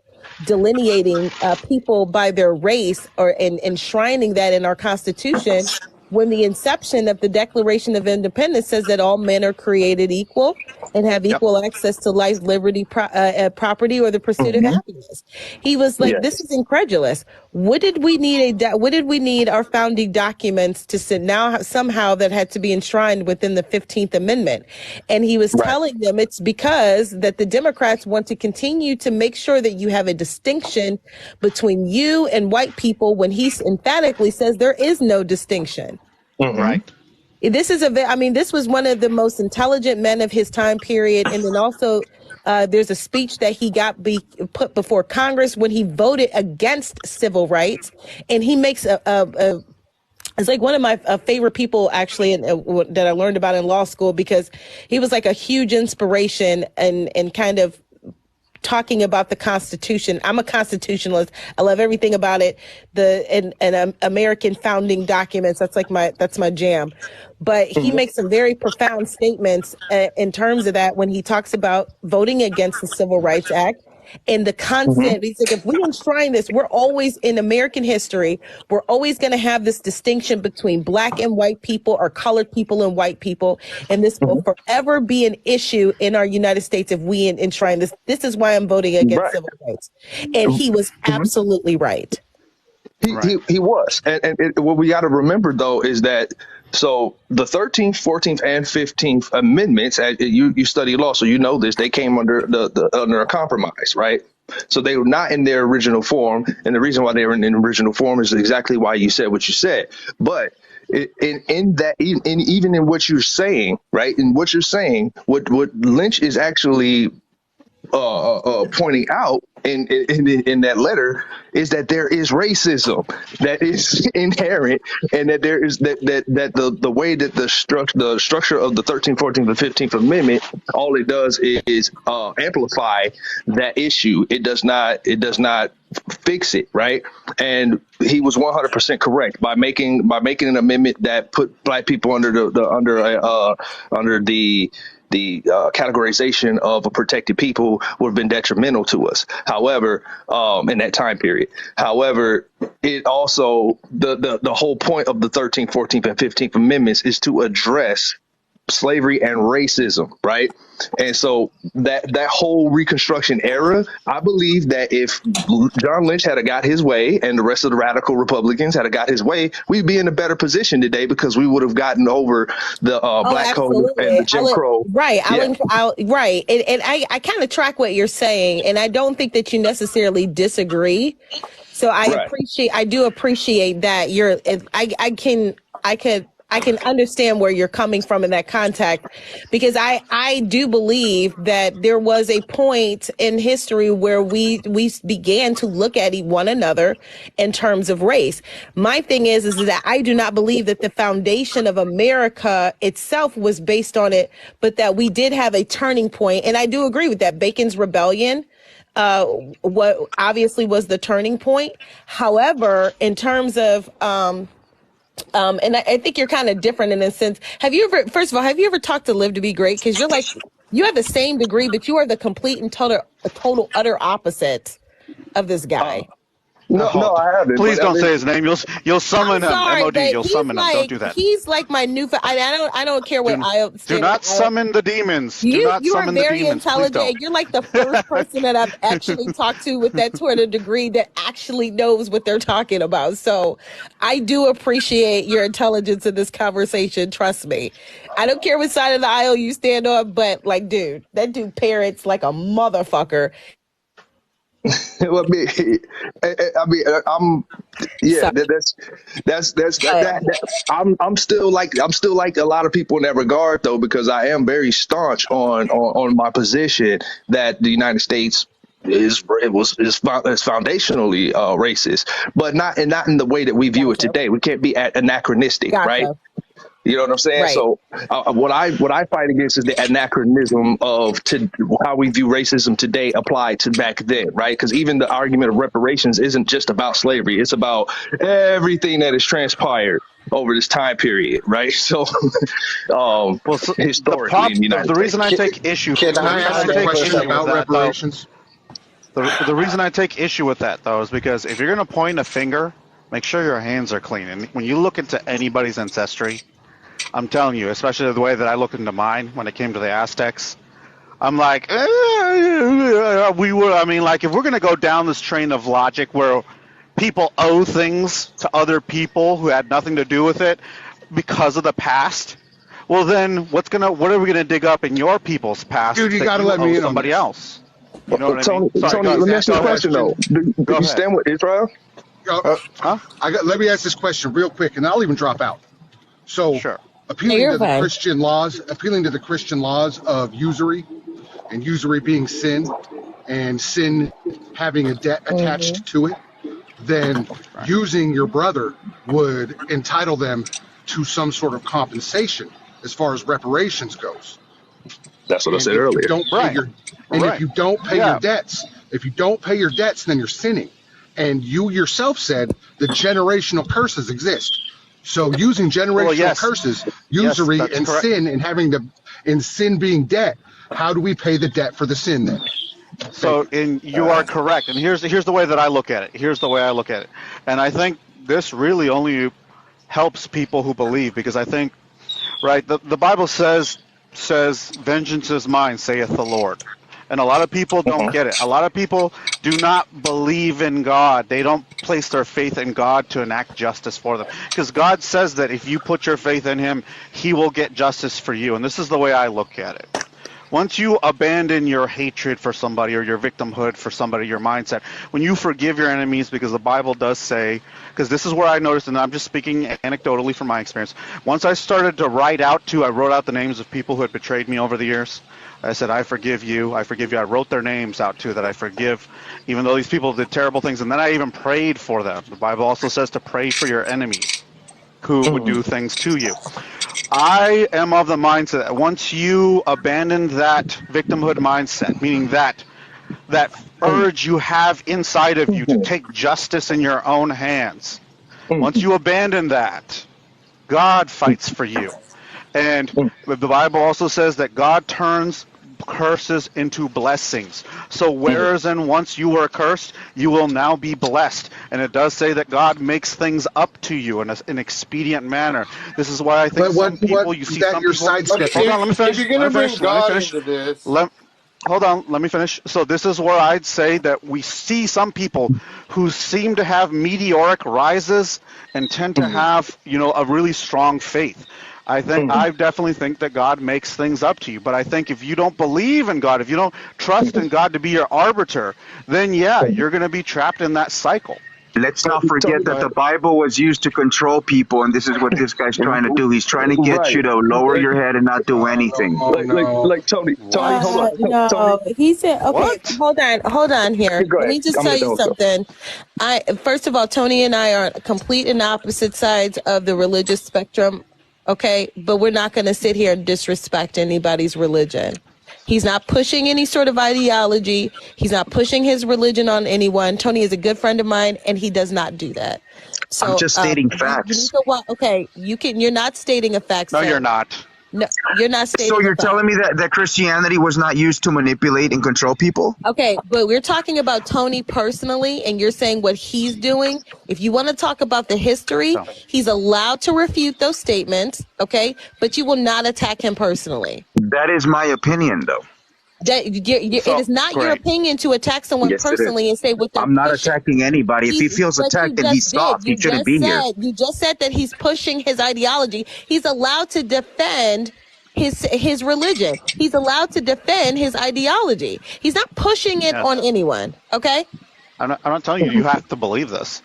delineating people by their race or enshrining that in our Constitution, when the inception of the Declaration of Independence says that all men are created equal and have equal access to life, liberty, property, or the pursuit of happiness. He was like, "This is incredulous. What did we need our founding documents to sit now somehow that had to be enshrined within the 15th Amendment?" And he was telling them it's because that the Democrats want to continue to make sure that you have a distinction between you and white people, when he emphatically says there is no distinction. Right. This was one of the most intelligent men of his time period. And then also there's a speech that he got put before Congress when he voted against civil rights. And he makes it's like one of my favorite people, actually, that I learned about in law school, because he was like a huge inspiration and kind of talking about the Constitution. I'm a constitutionalist. I love everything about it. And American founding documents. That's my jam. But he makes some very profound statements in terms of that when he talks about voting against the Civil Rights Act. And the concept, he's like, if we enshrine this, we're always in American history, we're always going to have this distinction between black and white people, or colored people and white people. And this will forever be an issue in our United States if we enshrine this. This is why I'm voting against civil rights. And he was absolutely right. He was. And what we got to remember, though, is that so the 13th, 14th, and 15th Amendments, you study law, so you know this, they came under under a compromise, right? So they were not in their original form. And the reason why they were in the original form is exactly why you said what you said. But in what you're saying, right, in what you're saying, what Lynch is actually pointing out in that letter is that there is racism that is inherent, and that there is that the way that the structure of the 13th, 14th, and 15th Amendment, all it does is amplify that issue. It does not fix it, right? And he was 100% correct by making an amendment that put black people under the categorization of a protected people would have been detrimental to us. However, in that time period, it also the whole point of the 13th, 14th, and 15th Amendments is to address slavery and racism, right? And so that whole Reconstruction era, I believe that if John Lynch had got his way and the rest of the radical Republicans had got his way, we'd be in a better position today, because we would have gotten over the black code and the Jim Crow. Right. Right. And I kind of track what you're saying, and I don't think that you necessarily disagree. So I do appreciate that I can understand where you're coming from in that context, because I do believe that there was a point in history where we began to look at one another in terms of race. My thing is that I do not believe that the foundation of America itself was based on it, but that we did have a turning point. And I do agree with that. Bacon's Rebellion, what obviously was the turning point. However, in terms of, and I think you're kind of different in a sense. First of all, have you ever talked to Live to Be Great? Because you have the same degree, but you are the complete and total utter opposite of this guy. No, I haven't. Please don't say his name. You'll summon him. MOD, you'll summon him. Don't do that. He's like my new. I don't care what I do. Not summon the demons. You are very intelligent. You're like the first person that I've actually talked to with that sort of degree that actually knows what they're talking about. So I do appreciate your intelligence in this conversation. Trust me. I don't care what side of the aisle you stand on, but like, dude, that dude parrots like a motherfucker. I mean, I'm yeah. So, That. I'm still like a lot of people in that regard though, because I am very staunch on my position that the United States is foundationally racist, but not in the way that we view it gotcha. today. We can't be anachronistic, right? Gotcha. You know what I'm saying? Right. So what I fight against is the anachronism of how we view racism today applied to back then, right? Because even the argument of reparations isn't just about slavery; it's about everything that has transpired over this time period, right? So, Well, so historically in the United the States. reason I take issue, Can I ask a question about that though, reparations? the reason I take issue with that though is because if you're going to point a finger, make sure your hands are clean. And when you look into anybody's ancestry, I'm telling you, especially the way that I looked into mine when it came to the Aztecs, I'm like, I mean, like, if we're going to go down this train of logic where people owe things to other people who had nothing to do with it because of the past, well, then what are we going to dig up in your people's past Dude, you that got to you let owe me in on somebody this. else? You know what I mean? Sorry, Tony, let me ask you a question though. Do you ahead. stand with Israel? Huh? Let me ask this question real quick, and I'll even drop out. So, Sure. appealing to the Christian laws of usury, and usury being sin, and sin having a debt attached to it, then using your brother would entitle them to some sort of compensation as far as reparations goes. That's what I And said if you earlier. don't pay if you don't pay your debts, then you're sinning. And you yourself said the generational curses exist. So using generational curses, usury, and correct. sin, and sin being debt, how do we pay the debt for the sin then? So, you are correct. And here's the way that I look at it. And I think this really only helps people who believe, because I think, right, the Bible says, vengeance is mine, saith the Lord. And a lot of people don't get it. A lot of people do not believe in God. They don't place their faith in God to enact justice for them. Because God says that if you put your faith in him, he will get justice for you. And this is the way I look at it. Once you abandon your hatred for somebody or your victimhood for somebody, your mindset, when you forgive your enemies, because the Bible does say, because this is where I noticed, and I'm just speaking anecdotally from my experience, once I started to I wrote out the names of people who had betrayed me over the years. I said, I forgive you. I wrote their names out too, that I forgive, even though these people did terrible things. And then I even prayed for them. The Bible also says to pray for your enemies who would do things to you. I am of the mindset that once you abandon that victimhood mindset, meaning that urge you have inside of you to take justice in your own hands, once you abandon that, God fights for you. And the Bible also says that God turns curses into blessings. So whereas and once you were cursed, you will now be blessed. And it does say that God makes things up to you in an expedient manner. This is why I think some people, you see some people... Hold on, let me finish. If you're going to bring God into this... Hold on, let me finish. So this is where I'd say that we see some people who seem to have meteoric rises and tend to have, a really strong faith. I definitely think that God makes things up to you. But I think if you don't believe in God, if you don't trust in God to be your arbiter, then you're going to be trapped in that cycle. Let's not forget that the Bible was used to control people, and this is what this guy's trying to do. He's trying to get you to lower your head and not do anything. Like Tony, hold on. No, Tony. he said, okay, hold on here. Let me just tell you something. First of all, Tony and I are complete and opposite sides of the religious spectrum, okay? But we're not going to sit here and disrespect anybody's religion. He's not pushing any sort of ideology. He's not pushing his religion on anyone. Tony is a good friend of mine, and he does not do that. So I'm just stating facts. You're not stating a fact. No, you're not. No, you're not stating. So you're telling me that Christianity was not used to manipulate and control people? Okay, but we're talking about Tony personally, and you're saying what he's doing. If you want to talk about the history, he's allowed to refute those statements, okay? But you will not attack him personally. That is my opinion, though. It is not your opinion to attack someone personally and say what they're I'm not attacking anybody. If he feels attacked, then he's soft. He shouldn't be here. You just said that he's pushing his ideology. He's allowed to defend his religion. He's allowed to defend his ideology. He's not pushing it on anyone. Okay. I'm not telling you have to believe this.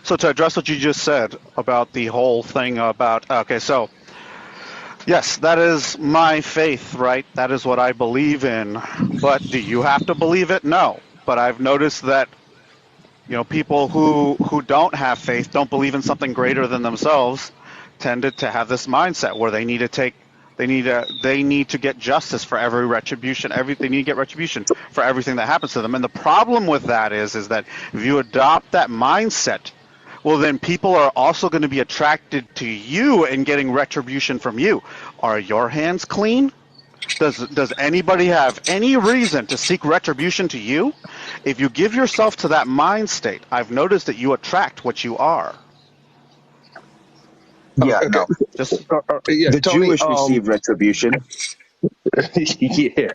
So to address what you just said about the whole thing about, okay, so yes, that is my faith, right? That is what I believe in. But do you have to believe it? No. But I've noticed that, people who don't have faith, don't believe in something greater than themselves, tended to have this mindset where they need to get justice for every retribution. They need to get retribution for everything that happens to them. And the problem with that is that if you adopt that mindset, well, then people are also going to be attracted to you and getting retribution from you. Are your hands clean? Does anybody have any reason to seek retribution to you? If you give yourself to that mind state, I've noticed that you attract what you are. Yeah, no. The Tony, Jewish receive retribution. Yeah.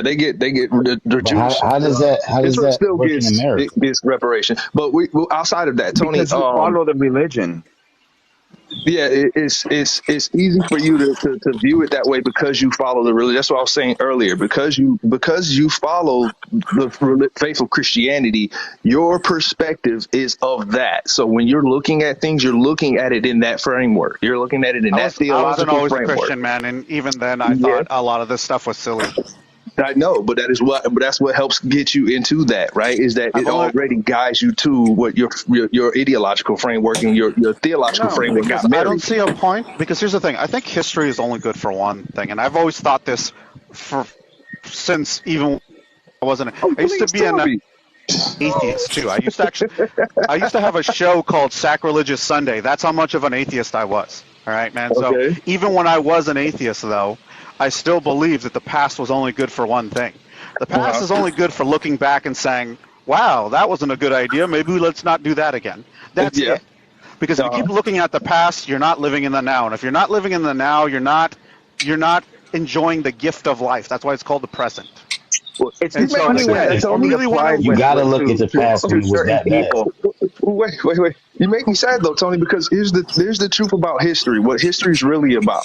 They get the Jews. How does Israel that still work in America? gets reparation, but we outside of that, Tony, Because you follow the religion. yeah, it's easy for you to view it that way because you follow the religion. That's what I was saying earlier. Because you follow the faith of Christianity, your perspective is of that. So when you're looking at things, you're looking at it in that framework. You're looking at it in that theological I wasn't always framework. a Christian, man, and even then I thought a lot of this stuff was silly. I know, but that's what helps get you into that, right? Is that it already guides you to what your ideological framework and your theological framework got married. I don't see a point, because here's the thing. I think history is only good for one thing, and I've always thought this since even I wasn't. I used to be an atheist too. I used to have a show called Sacrilegious Sunday. That's how much of an atheist I was. All right, man. Okay. So even when I was an atheist, though, I still believe that the past was only good for one thing. The past is only good for looking back and saying, wow, that wasn't a good idea. Maybe let's not do that again. That's it. Because if you keep looking at the past, you're not living in the now. And if you're not living in the now, you're not enjoying the gift of life. That's why it's called the present. Well, it's only applied. You got to look at the past when it was that bad. Wait. You make me sad though, Tony, because here's the truth about history. What history is really about.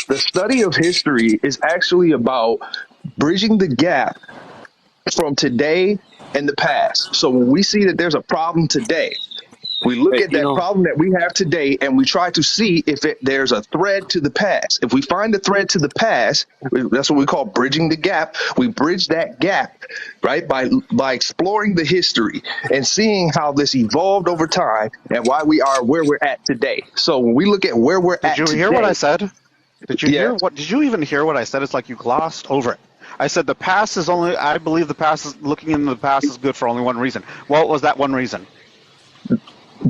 The study of history is actually about bridging the gap from today and the past. So when we see that there's a problem today, we look at that problem that we have today and we try to see if there's a thread to the past. If we find the thread to the past, that's what we call bridging the gap. We bridge that gap, right, by exploring the history and seeing how this evolved over time and why we are where we're at today. So when we look at where we're at today. Did you hear what I said? Did you even hear what I said? It's like you glossed over it. I said I believe looking into the past is good for only one reason. What was that one reason?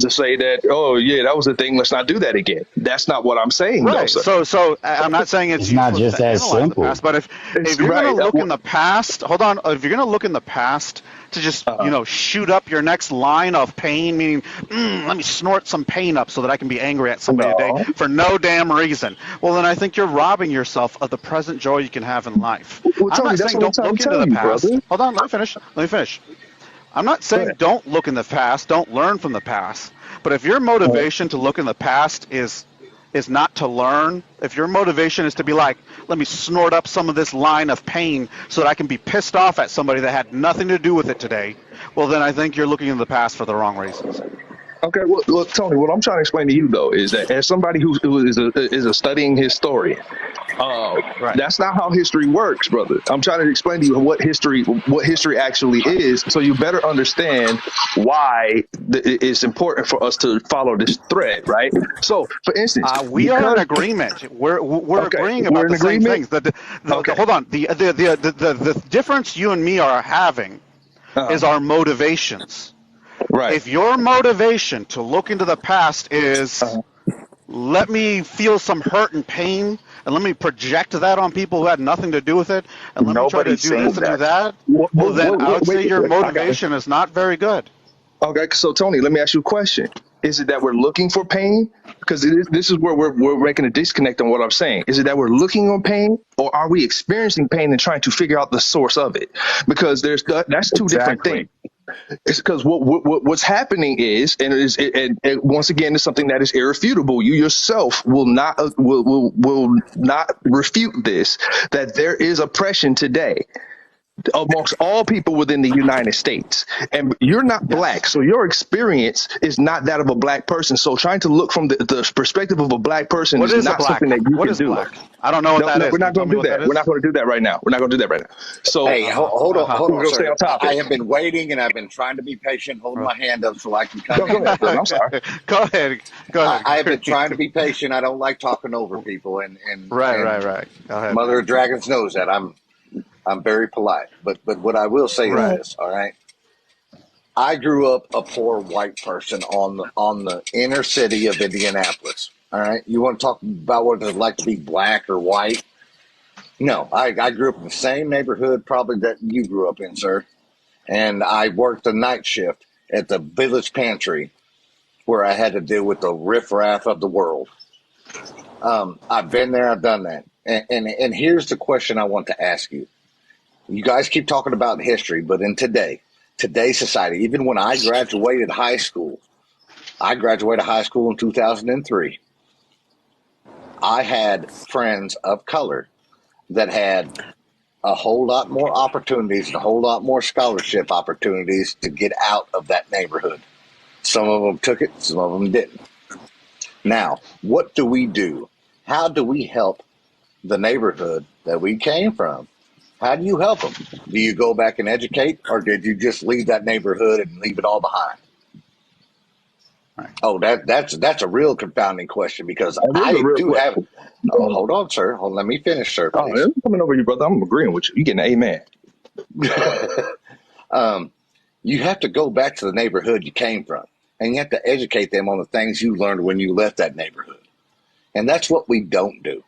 To say that, that was the thing, let's not do that again. That's not what I'm saying, right. Though, sir. So I'm not saying it's not just as simple. Past, but if you're going to look in the past, hold on, if you're going to look in the past to just, shoot up your next line of pain, meaning, let me snort some pain up so that I can be angry at somebody today for no damn reason. Well, then I think you're robbing yourself of the present joy you can have in life. Well, I'm not saying don't look into the past. Brother. Hold on, let me finish. I'm not saying don't look in the past, don't learn from the past. But if your motivation to look in the past is not to learn, if your motivation is to be like, let me snort up some of this line of pain so that I can be pissed off at somebody that had nothing to do with it today, well, then I think you're looking in the past for the wrong reasons. Okay, well, Tony, what I'm trying to explain to you, though, is that as somebody who is a studying historian, that's not how history works, brother. I'm trying to explain to you what history actually is, so you better understand why it's important for us to follow this thread, right? So, for instance, we are in agreement. We're agreeing about the same things. Hold on. The difference you and me are having is our motivations. Right. If your motivation to look into the past is let me feel some hurt and pain and let me project that on people who had nothing to do with it and let me try to do this and do that, well, then I would say your motivation is not very good. Okay, so Tony, let me ask you a question. Is it that we're looking for pain? Because this is where we're making a disconnect on what I'm saying. Is it that we're looking on pain, or are we experiencing pain and trying to figure out the source of it? Because that's two different things. It's because what's happening is, and once again, it's something that is irrefutable. You yourself will not refute this, that there is oppression today amongst all people within the United States. And you're not black, so your experience is not that of a black person. So trying to look from the perspective of a black person What is is a not black? something that you What can is do. black? I don't know what that No, is. we're Can you not tell going to me do what that that. We're is? not going to do that right now. We're not going to do that right now. So Hey, hold we're on, going to stay sir. on I topic. have been waiting, and I've been trying to be patient, holding my hand up so I can come Go in. ahead, brother. I'm sorry. Go ahead. Go ahead. I have been trying to be patient. I don't like talking over people, Right. Go ahead, Mother man. of Dragons knows that. I'm very polite, but what I will say is Right. this. All right, I grew up a poor white person on the inner city of Indianapolis. All right, you want to talk about what it's like to be black or white? No, I grew up in the same neighborhood probably that you grew up in, sir. And I worked the night shift at the village pantry where I had to deal with the riffraff of the world. I've been there, I've done that. And here's the question I want to ask you. You guys keep talking about history, but in today's society, even when I graduated high school in 2003, I had friends of color that had a whole lot more opportunities and a whole lot more scholarship opportunities to get out of that neighborhood. Some of them took it, some of them didn't. Now, what do we do? How do we help the neighborhood that we came from? How do you help them? Do you go back and educate, or did you just leave that neighborhood and leave it all behind? Right. Oh, that's a real confounding question because That is a I real do have. question. Oh, hold on, sir. Let me finish, sir, Oh, please. I'm coming over you, brother. I'm agreeing with you. You getting an amen. You have to go back to the neighborhood you came from, and you have to educate them on the things you learned when you left that neighborhood. And that's what we don't do.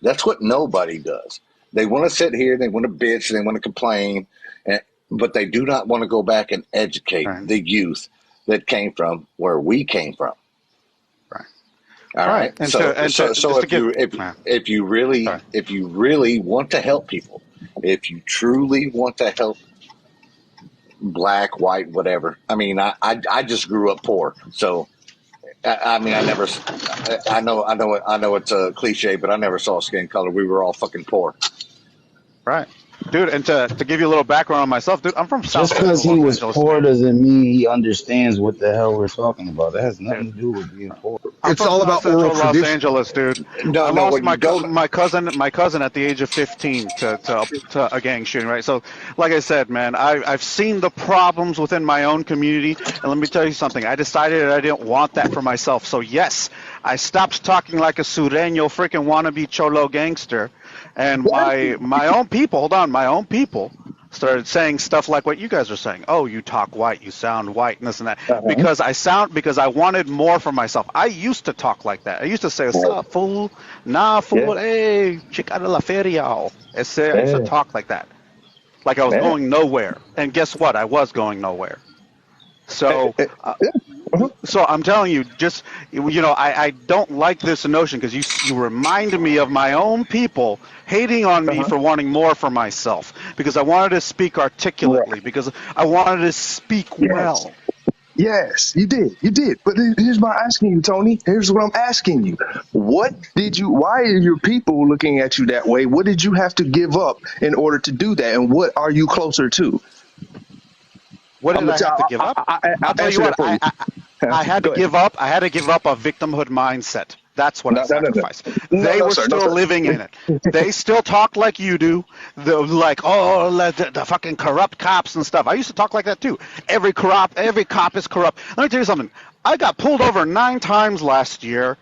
That's what nobody does. They want to sit here, they want to bitch, they want to complain, but they do not want to go back and educate the youth that came from where we came from. Right. All right. And So if you sorry. really want to help people, if you truly want to help black, white, whatever. I mean, I just grew up poor, so I mean, I know it's a cliche, but I never saw skin color. We were all fucking poor. Right. Dude, and to give you a little background on myself, dude, I'm from South Just Central because he Los was Angeles, poor man. doesn't mean he understands what the hell we're talking about. That has Dude. nothing to do with being poor. I'm It's from all South about oral Central Los tradition. Angeles, dude. I No, lost when you go, my cousin at the age of 15 to a gang shooting, right? So, like I said, man, I've seen the problems within my own community, and let me tell you something. I decided that I didn't want that for myself. So yes, I stopped talking like a Sureño freaking wannabe cholo gangster, and my own people, hold on, my own people started saying stuff like what you guys are saying. Oh, you talk white, you sound white, and this and that. Because I wanted more for myself. I used to talk like that. I used to say, "What's up, fool? Nah, fool. Hey, chica de la feria." I used to talk like that, like I was going nowhere. And guess what? I was going nowhere. So, so I'm telling you, just I don't like this notion because you remind me of my own people hating on me for wanting more for myself because I wanted to speak articulately because I wanted to speak well. Yes, you did. You did. But here's my asking you, Tony. Here's what I'm asking you. Why are your people looking at you that way? What did you have to give up in order to do that? And what are you closer to? What did I have to give up? I'll tell you answer that what. for you. I had to Go ahead. give up. I had to give up a victimhood mindset. That's what I No, no, no, no. sacrificed. No, They no, were sir. No, still sir. living in it. They still talk like you do. Like, oh, the fucking corrupt cops and stuff. I used to talk like that too. Every cop is corrupt. Let me tell you something. I got pulled over 9 times last year.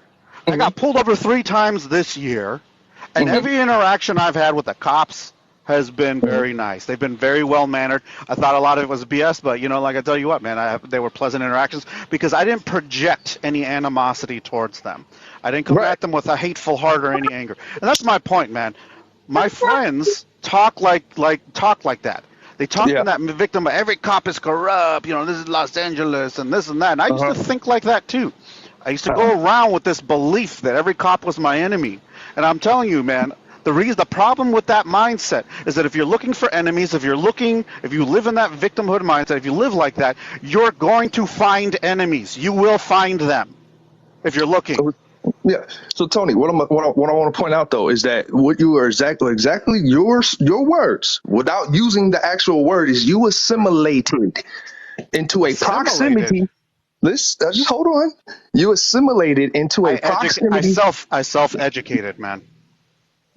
I got pulled over 3 times this year. And every interaction I've had with the cops has been very nice. They've been very well mannered. I thought a lot of it was BS, but like I tell you what, man, they were pleasant interactions because I didn't project any animosity towards them. I didn't come at them with a hateful heart or any anger. And that's my point, man. My friends talk like that. They talk in that victim of every cop is corrupt. This is Los Angeles and this and that. And I used to think like that too. I used to go around with this belief that every cop was my enemy. And I'm telling you, man, The problem with that mindset is that if you're looking for enemies, if you live in that victimhood mindset, if you live like that, you're going to find enemies. You will find them if you're looking. Yeah. So Tony, what I want to point out though is that what you are exactly your words without using the actual word is you assimilated into a proximity. Just hold on. You assimilated into a proximity. I self-educated, man.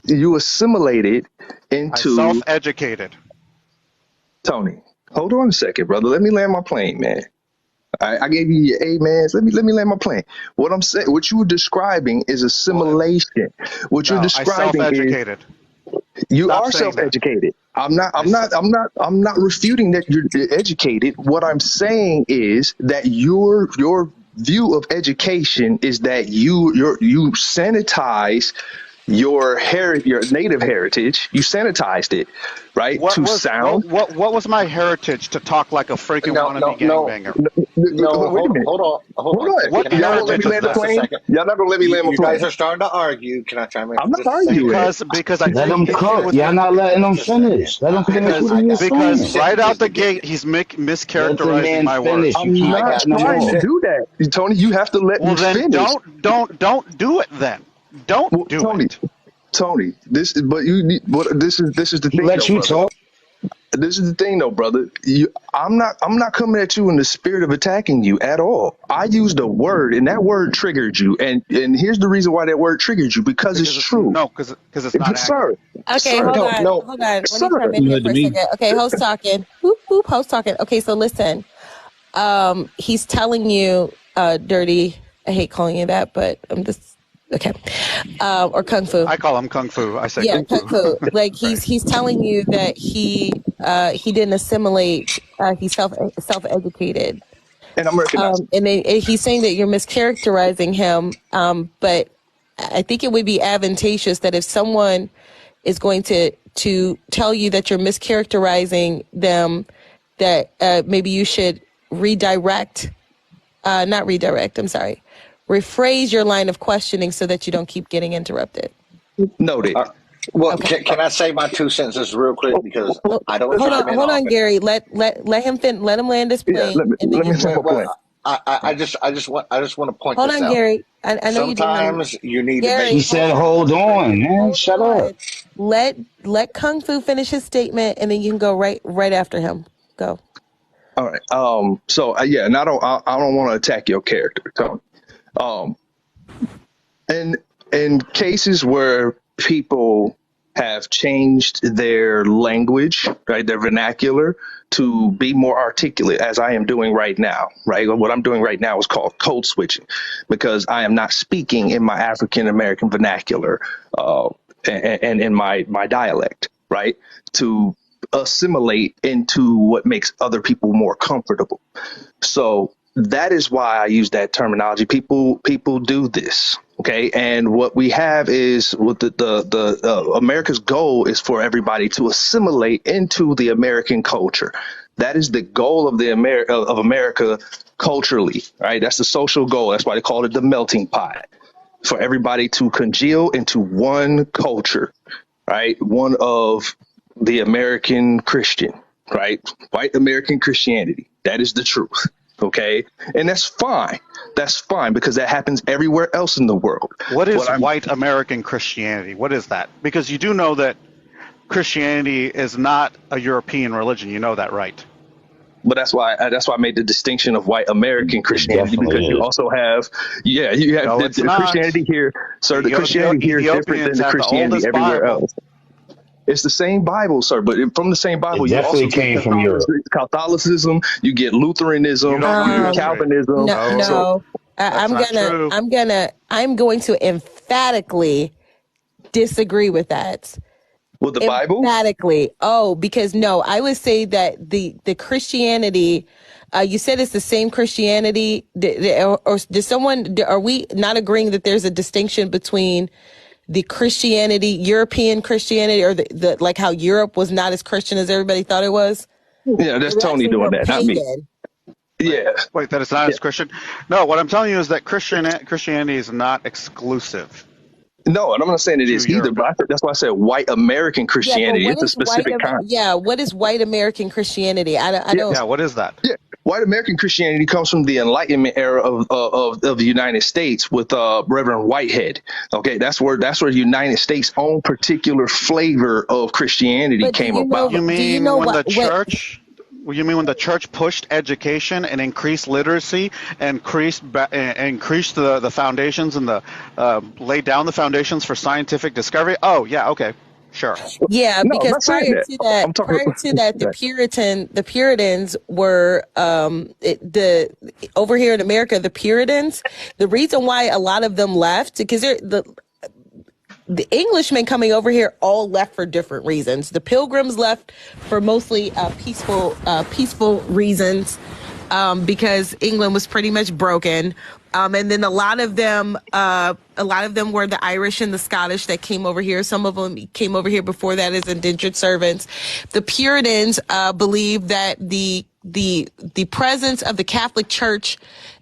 You assimilated into. I self-educated. Tony, hold on a second, brother. Let me land my plane, man. I gave you your amens. Let me land my plane. What I'm saying, what you were describing is assimilation. What you're describing I self-educated. You are self-educated. I'm not refuting that you're educated. What I'm saying is that your view of education is that you sanitize your native heritage. You sanitized it, right? What was my heritage to talk like a freaking wannabe gangbanger? Hold on. What Y'all not let me land the plane? Y'all not gonna let me land my plane? You guys are starting to argue. Can I chime in? I'm not arguing. Because I let him cook. Y'all not letting him finish. Let him finish what he was saying. Because right out the gate, he's mischaracterizing my words. I'm not trying to do that, Tony. You have to let me finish. Don't do it then. Don't do it. Tony, this is the thing. Let you talk. This is the thing, though, brother. I'm not coming at you in the spirit of attacking you at all. I used a word, and that word triggered you. And here's the reason why that word triggered you, because it's true. No, because it's not accurate. Okay, hold on. Hold on. Let me chime in here for a second. Okay, host talking. Boop, boop, host talking. Okay, so listen. He's telling you, dirty. I hate calling you that, but I'm just. Okay. Or Kung Fu. I call him Kung Fu. I say Kung Fu. Like he's telling you that he didn't assimilate. He's self-educated. And I'm recognizing. And he's saying that you're mischaracterizing him. But I think it would be advantageous that if someone is going to tell you that you're mischaracterizing them, that maybe you should rephrase your line of questioning so that you don't keep getting interrupted. Noted. Can I say my 2 sentences real quick because I don't. Hold on, Gary. Let him let him land his plane. Let me say I just want to point this out. Hold on, Gary. I know sometimes you need Gary, to make. He said, "Hold on, man. Shut up." Let Kung Fu finish his statement, and then you can go right after him. Go. All right. So and I don't want to attack your character, Tony. In cases where people have changed their language, right, their vernacular to be more articulate, as I am doing right now, right? What I'm doing right now is called code switching, because I am not speaking in my African American vernacular and in my dialect, right? To assimilate into what makes other people more comfortable. So that is why I use that terminology. People do this. Okay. And what we have is what the America's goal is for everybody to assimilate into the American culture. That is the goal of of America culturally, right? That's the social goal. That's why they call it the melting pot, for everybody to congeal into one culture, right? One of the American Christian, right? White American Christianity. That is the truth. Okay. And that's fine. That's fine, because that happens everywhere else in the world. What is white American Christianity? What is that? Because you do know that Christianity is not a European religion. You know that, right? But that's why I made the distinction of white American Christianity, because you also have, you have the Christianity here. Sir, the Christianity here is different than the Christianity everywhere else. It's the same Bible, sir, but from the same Bible, you also came from Europe. Catholicism, you get Lutheranism, you get Calvinism. No. I'm going to emphatically disagree with that. With the Bible? Emphatically. Because I would say that the Christianity, you said it's the same Christianity, are we not agreeing that there's a distinction between the Christianity, European Christianity, or the like how Europe was not as Christian as everybody thought it was? Yeah, that's Tony doing that, not me. Yeah. Wait, that it's not as Christian? No, what I'm telling you is that Christianity is not exclusive. No, and I'm not saying it is either, but that's why I said white American Yeah, but Christianity. what It's a is white? specific kind. What is white American Christianity? I Yeah, don't. Yeah, what is that? yeah. White American Christianity comes from the Enlightenment era of the United States with Reverend Whitehead. Okay, that's where the United States' own particular flavor of Christianity But do came you know? about. You Do you mean know when the what? church? You mean when the church pushed education and increased literacy and increased the foundations and laid down the foundations for scientific discovery? Oh yeah, okay, sure. Yeah, No, I'm because not saying that. I'm talking. prior to that, the Puritans were over here in America. The Puritans, the reason why a lot of them left because the Englishmen coming over here all left for different reasons. The Pilgrims left for mostly peaceful reasons, because England was pretty much broken. And then a lot of them were the Irish and the Scottish that came over here. Some of them came over here before that as indentured servants. The Puritans believed that the presence of the Catholic Church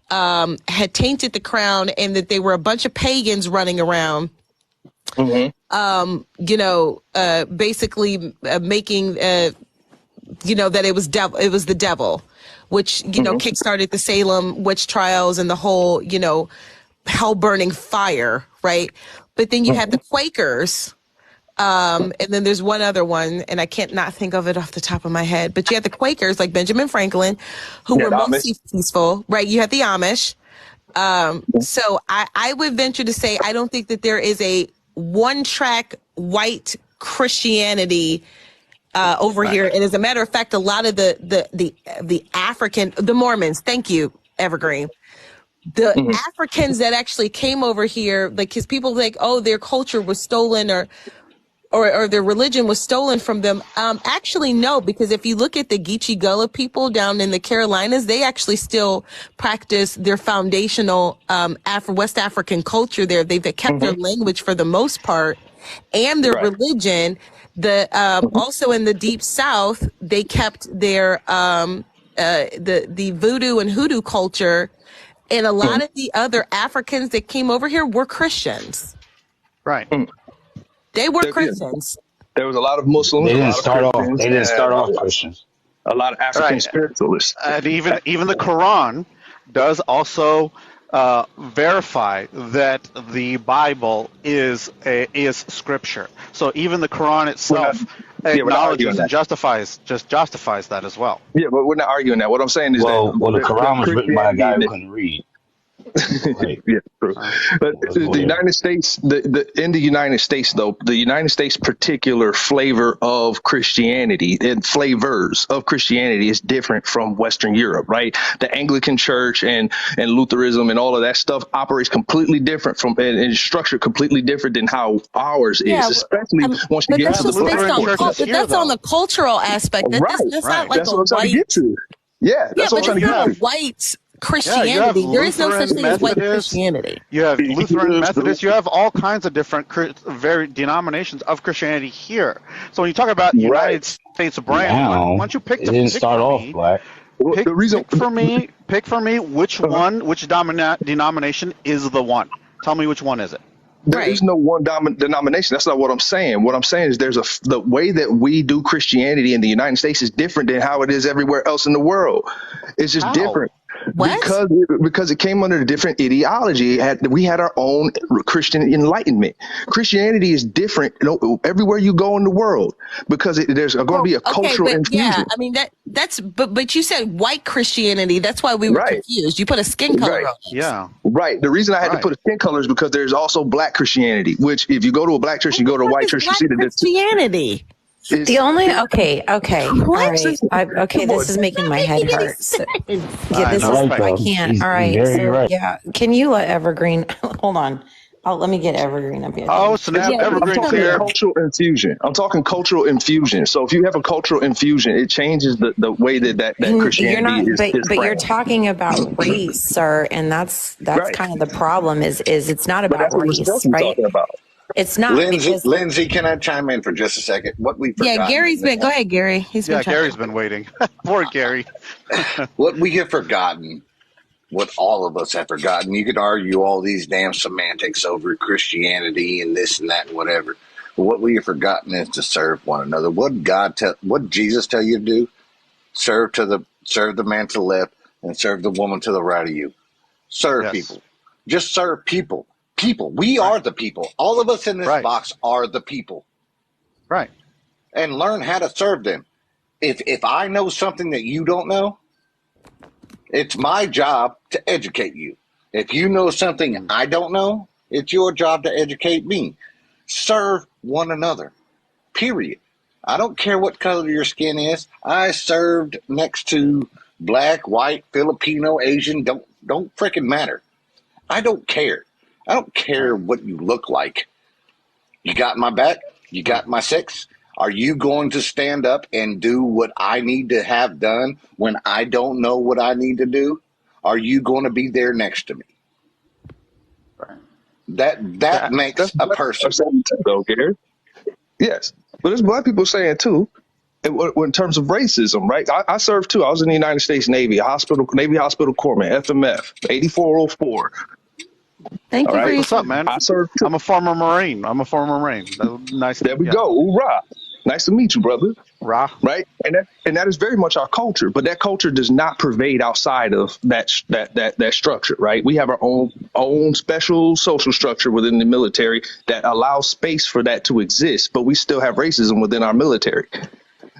had tainted the crown, and that they were a bunch of pagans running around. Basically making, that it was the devil, which, kickstarted the Salem witch trials and the whole, hell burning fire. Right. But then you had the Quakers. And then there's one other one, and I can't not think of it off the top of my head, but you had the Quakers like Benjamin Franklin, who were mostly peaceful. Right. You had the Amish. So I would venture to say, I don't think that there is a one-track white Christianity over here. And as a matter of fact, a lot of the African, the Mormons, thank you, Evergreen, the Africans that actually came over here, like, because people think, oh, their culture was stolen or their religion was stolen from them. Actually, no, because if you look at the Geechee Gullah people down in the Carolinas, they actually still practice their foundational West African culture there. They've kept their language for the most part and their religion. Also in the Deep South, they kept their the voodoo and hoodoo culture. And a lot of the other Africans that came over here were Christians. Right. They were Christians. There was a lot of Muslims. They a didn't lot start of off. Christians, They didn't start off Christians. A lot of African spiritualists. And even the Quran does also verify that the Bible is scripture. So even the Quran itself acknowledges and justifies that as well. Yeah, but we're not arguing that. What I'm saying is the Quran was written by a guy who Christianity couldn't read. yeah, true. But the United States, in the United States, though, the United States' particular flavor of Christianity and flavors of Christianity is different from Western Europe, right? The Anglican Church and Lutheranism and all of that stuff operates completely different from and is structured completely different than how ours is, especially once you get to the But that's on the cultural aspect. That's not like that's what I'm trying to get to. Yeah, that's what I'm trying to get to. White Christianity. There is no such thing as white Christianity. You have Lutheran, Methodist. You have all kinds of different denominations of Christianity here. So when you talk about United States brand, why don't you pick it didn't start off black. Pick for me which denomination is the one. Tell me which one is it. There is no one denomination. That's not what I'm saying. What I'm saying is the way that we do Christianity in the United States is different than how it is everywhere else in the world. It's just different. What? Because it came under a different ideology. We had our own Christian enlightenment. Christianity is different everywhere you go in the world because there's going to be a cultural infusion. Yeah, I mean but you said white Christianity. That's why we were confused. You put a skin color on it. Yeah. Right. The reason I had to put a skin color is because there's also black Christianity, which if you go to a black church, you go to a white church, you see the Christianity. The only okay, all right, this is making my head hurt. So, I can't. All right, so yeah, can you let Evergreen? Hold on, let me get Evergreen up here. Oh, snap! Evergreen here. Cultural infusion. I'm talking cultural infusion. So if you have a cultural infusion, it changes the way that Christianity is. But you're talking about race, sir, and that's kind of the problem. Is it's not about race, right? It's not. Lindsay, can I chime in for just a second? What we forgot. Yeah, Gary's been. Go ahead, Gary. Gary's been waiting. Poor Gary. What we have forgotten what all of us have forgotten. You could argue all these damn semantics over Christianity and this and that and whatever. But what we have forgotten is to serve one another. What what Jesus tell you to do? Serve the man to the left and serve the woman to the right of you. Serve people. Just serve people. People. We are the people. All of us in this box are the people. Right. And learn how to serve them. If I know something that you don't know, it's my job to educate you. If you know something I don't know, it's your job to educate me. Serve one another. Period. I don't care what color your skin is. I served next to black, white, Filipino, Asian. Don't freaking matter. I don't care. I don't care what you look like. You got my back. You got my six. Are you going to stand up and do what I need to have done when I don't know what I need to do? Are you going to be there next to me? That makes a person. Though, Gary. Yes, but there's black people saying too, in terms of racism, right? I served too. I was in the United States Navy, Navy Hospital Corpsman, FMF, 8404. Thank you for your What's up, man? I served too. I'm a former Marine. Nice. There we go. Hoorah. Nice to meet you, brother. Rah. Right? And that is very much our culture, but that culture does not pervade outside of that structure, right? We have our own special social structure within the military that allows space for that to exist, but we still have racism within our military.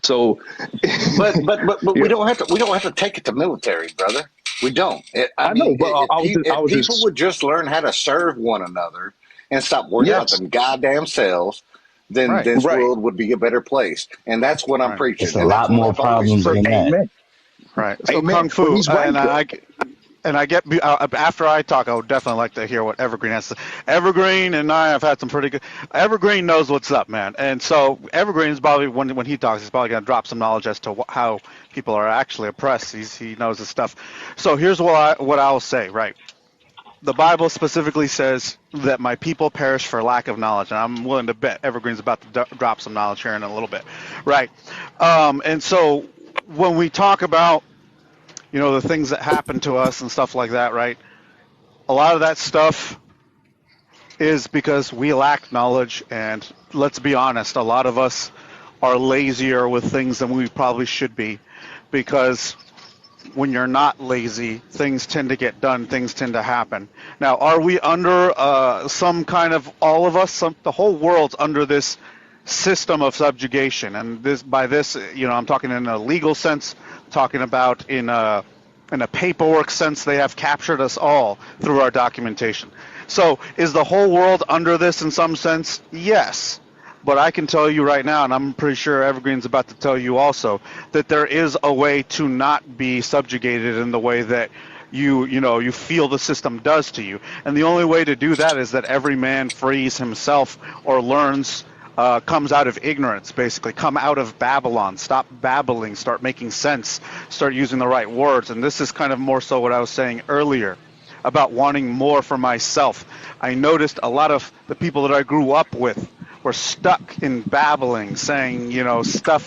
So but we don't have to take it to military, brother. We don't. If people would just learn how to serve one another and stop worrying about them goddamn selves, then this world would be a better place. And that's what I'm preaching. It's a lot more problems than that. Right. So Kung Fu, and I get after I talk, I would definitely like to hear what Evergreen has to say. Evergreen and I have had some pretty good. Evergreen knows what's up, man, and so Evergreen is probably when he talks, he's probably going to drop some knowledge as to how people are actually oppressed. He knows his stuff. So here's what I will say. Right, the Bible specifically says that my people perish for lack of knowledge, and I'm willing to bet Evergreen's about to drop some knowledge here in a little bit. Right, and so when we talk about the things that happen to us and stuff like that, right? A lot of that stuff is because we lack knowledge, and let's be honest, a lot of us are lazier with things than we probably should be, because when you're not lazy, things tend to get done, things tend to happen. Now, are we under some kind of, all of us, the whole world's under this system of subjugation, and by this, I'm talking in a legal sense, talking about in a paperwork sense. They have captured us all through our documentation. So is the whole world under this in some sense? Yes. But I can tell you right now, and I'm pretty sure Evergreen's about to tell you also, that there is a way to not be subjugated in the way that you feel the system does to you. And the only way to do that is that every man frees himself or learns, comes out of ignorance, basically. Come out of Babylon. Stop babbling. Start making sense. Start using the right words. And this is kind of more so what I was saying earlier about wanting more for myself. I noticed a lot of the people that I grew up with were stuck in babbling, saying,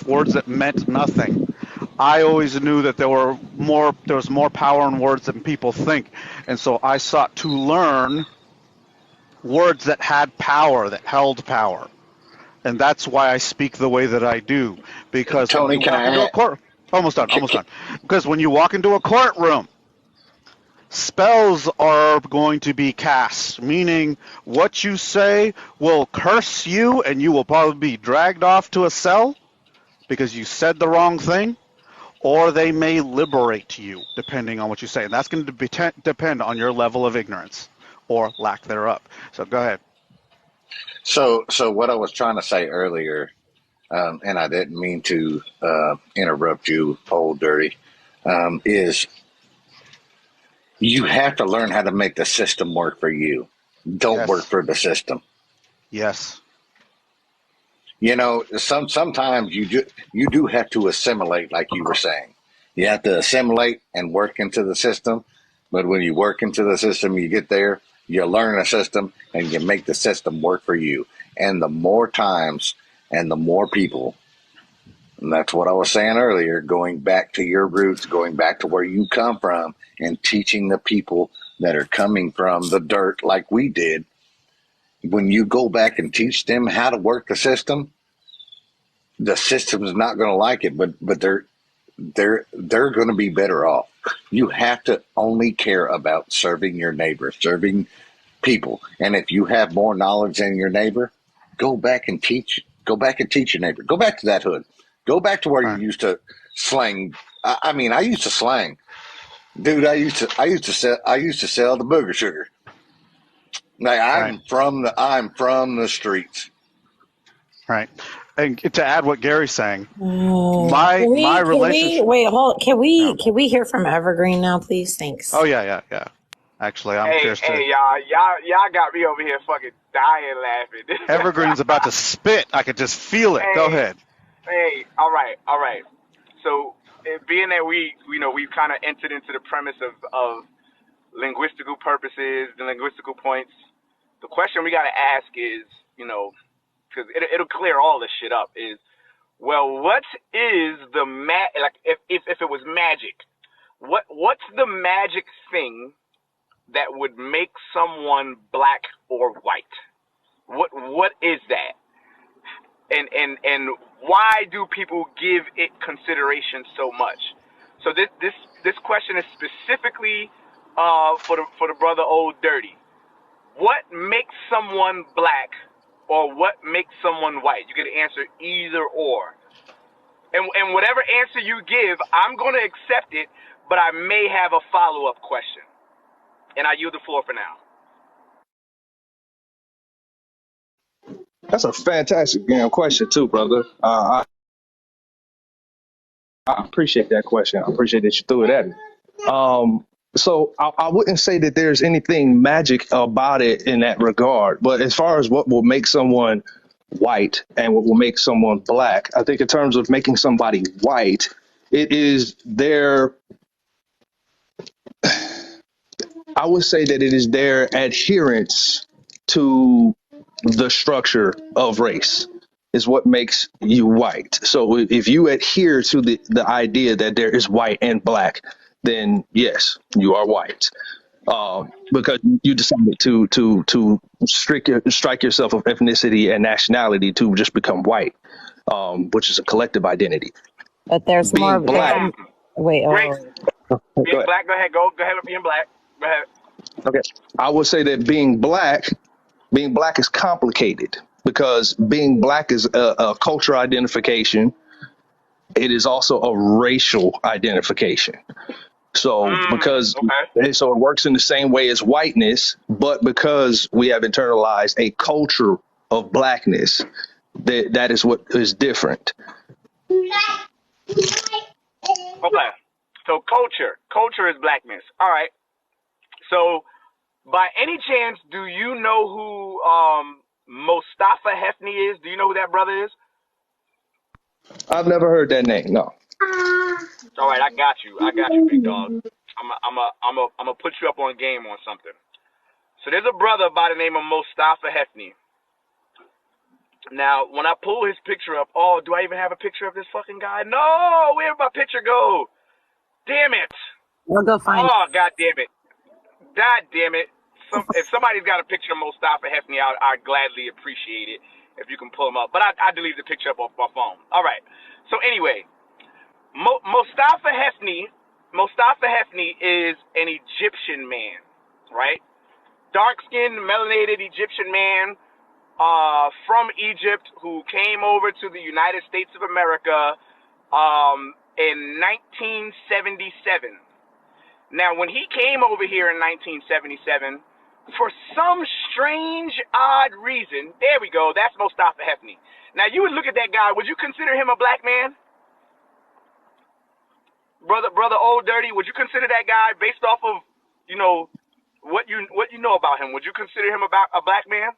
words that meant nothing. I always knew that there was more power in words than people think. And so I sought to learn words that had power, that held power. And that's why I speak the way that I do. Because Tony, almost done. Because when you walk into a courtroom, spells are going to be cast, meaning what you say will curse you, and you will probably be dragged off to a cell because you said the wrong thing, or they may liberate you, depending on what you say. And that's going to depend on your level of ignorance or lack thereof. So go ahead. So what I was trying to say earlier, and I didn't mean to interrupt you, old dirty, is you have to learn how to make the system work for you. Don't work for the system. Yes. Sometimes you do have to assimilate, like you were saying. You have to assimilate and work into the system. But when you work into the system, you get there, you learn a system, and you make the system work for you. And the more times and the more people And that's what I was saying earlier, going back to your roots, going back to where you come from, and teaching the people that are coming from the dirt like we did. When you go back and teach them how to work the system's not going to like it, but they're going to be better off. You have to only care about serving your neighbor, serving people. And if you have more knowledge than your neighbor, go back and teach. Go back and teach your neighbor. Go back to that hood. Go back to where you used to slang. I mean, I used to slang, dude. I used to sell the booger sugar. Like, I'm from the streets. Right. And to add what Gary's saying, my relationship. Wait, hold. Can we hear from Evergreen now, please? Thanks. Oh yeah. Actually, I'm curious too. Hey, y'all got me over here fucking dying laughing. Evergreen's about to spit. I could just feel it. Hey, Go ahead. Hey, all right. So, being that we've kind of entered into the premise of linguistical purposes, the linguistical points, the question we got to ask is, because it'll clear all this shit up, is, well, what is the like if it was magic, what's the magic thing that would make someone black or white? What is that? And why do people give it consideration so much? So this question is specifically for the brother Old Dirty. What makes someone black or what makes someone white? You can answer either or. And whatever answer you give, I'm going to accept it, but I may have a follow-up question. And I yield the floor for now. That's a fantastic question too, brother. I appreciate that question. I appreciate that you threw it at me. So I wouldn't say that there's anything magic about it in that regard. But as far as what will make someone white and what will make someone black, I think in terms of making somebody white, it is their, I would say that it is their adherence to the structure of race is what makes you white. So if you adhere to the idea that there is white and black, then yes, you are white. Because you decided to strike yourself of ethnicity and nationality to just become white, which is a collective identity. But there's being more black. Wait, being black. Go ahead with being black. Go ahead. Okay, I would say that being black is complicated because being black is a cultural identification. It is also a racial identification. So so it works in the same way as whiteness, but because we have internalized a culture of blackness, that is what is different. Okay. So culture is blackness. All right. So by any chance, do you know who Mostafa Hefni is? Do you know who that brother is? I've never heard that name. No. All right, I got you, big dog. I'm gonna put you up on game on something. So there's a brother by the name of Mostafa Hefni. Now, when I pull his picture up, do I even have a picture of this fucking guy? No, where'd my picture go? Damn it! We'll go find. Oh, god damn it! If somebody's got a picture of Mostafa Hefni, I'd gladly appreciate it if you can pull him up. But I delete the picture up off my phone. All right. So anyway. Mostafa Hefni is an Egyptian man, right? Dark-skinned, melanated Egyptian man from Egypt who came over to the United States of America in 1977. Now, when he came over here in 1977, for some strange, odd reason, there we go, that's Mostafa Hefni. Now, you would look at that guy, would you consider him a black man? Brother Old Dirty, would you consider that guy based off of, what you know about him? Would you consider him a black man?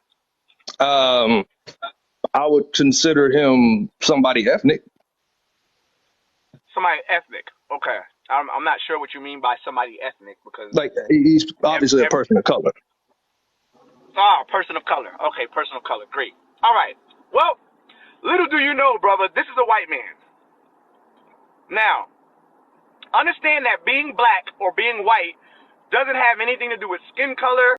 I would consider him somebody ethnic. Somebody ethnic. Okay. I'm not sure what you mean by somebody ethnic because he's obviously a person of color. Person of color. Okay, person of color. Great. All right. Well, little do you know, brother, this is a white man. Now, understand that being black or being white doesn't have anything to do with skin color,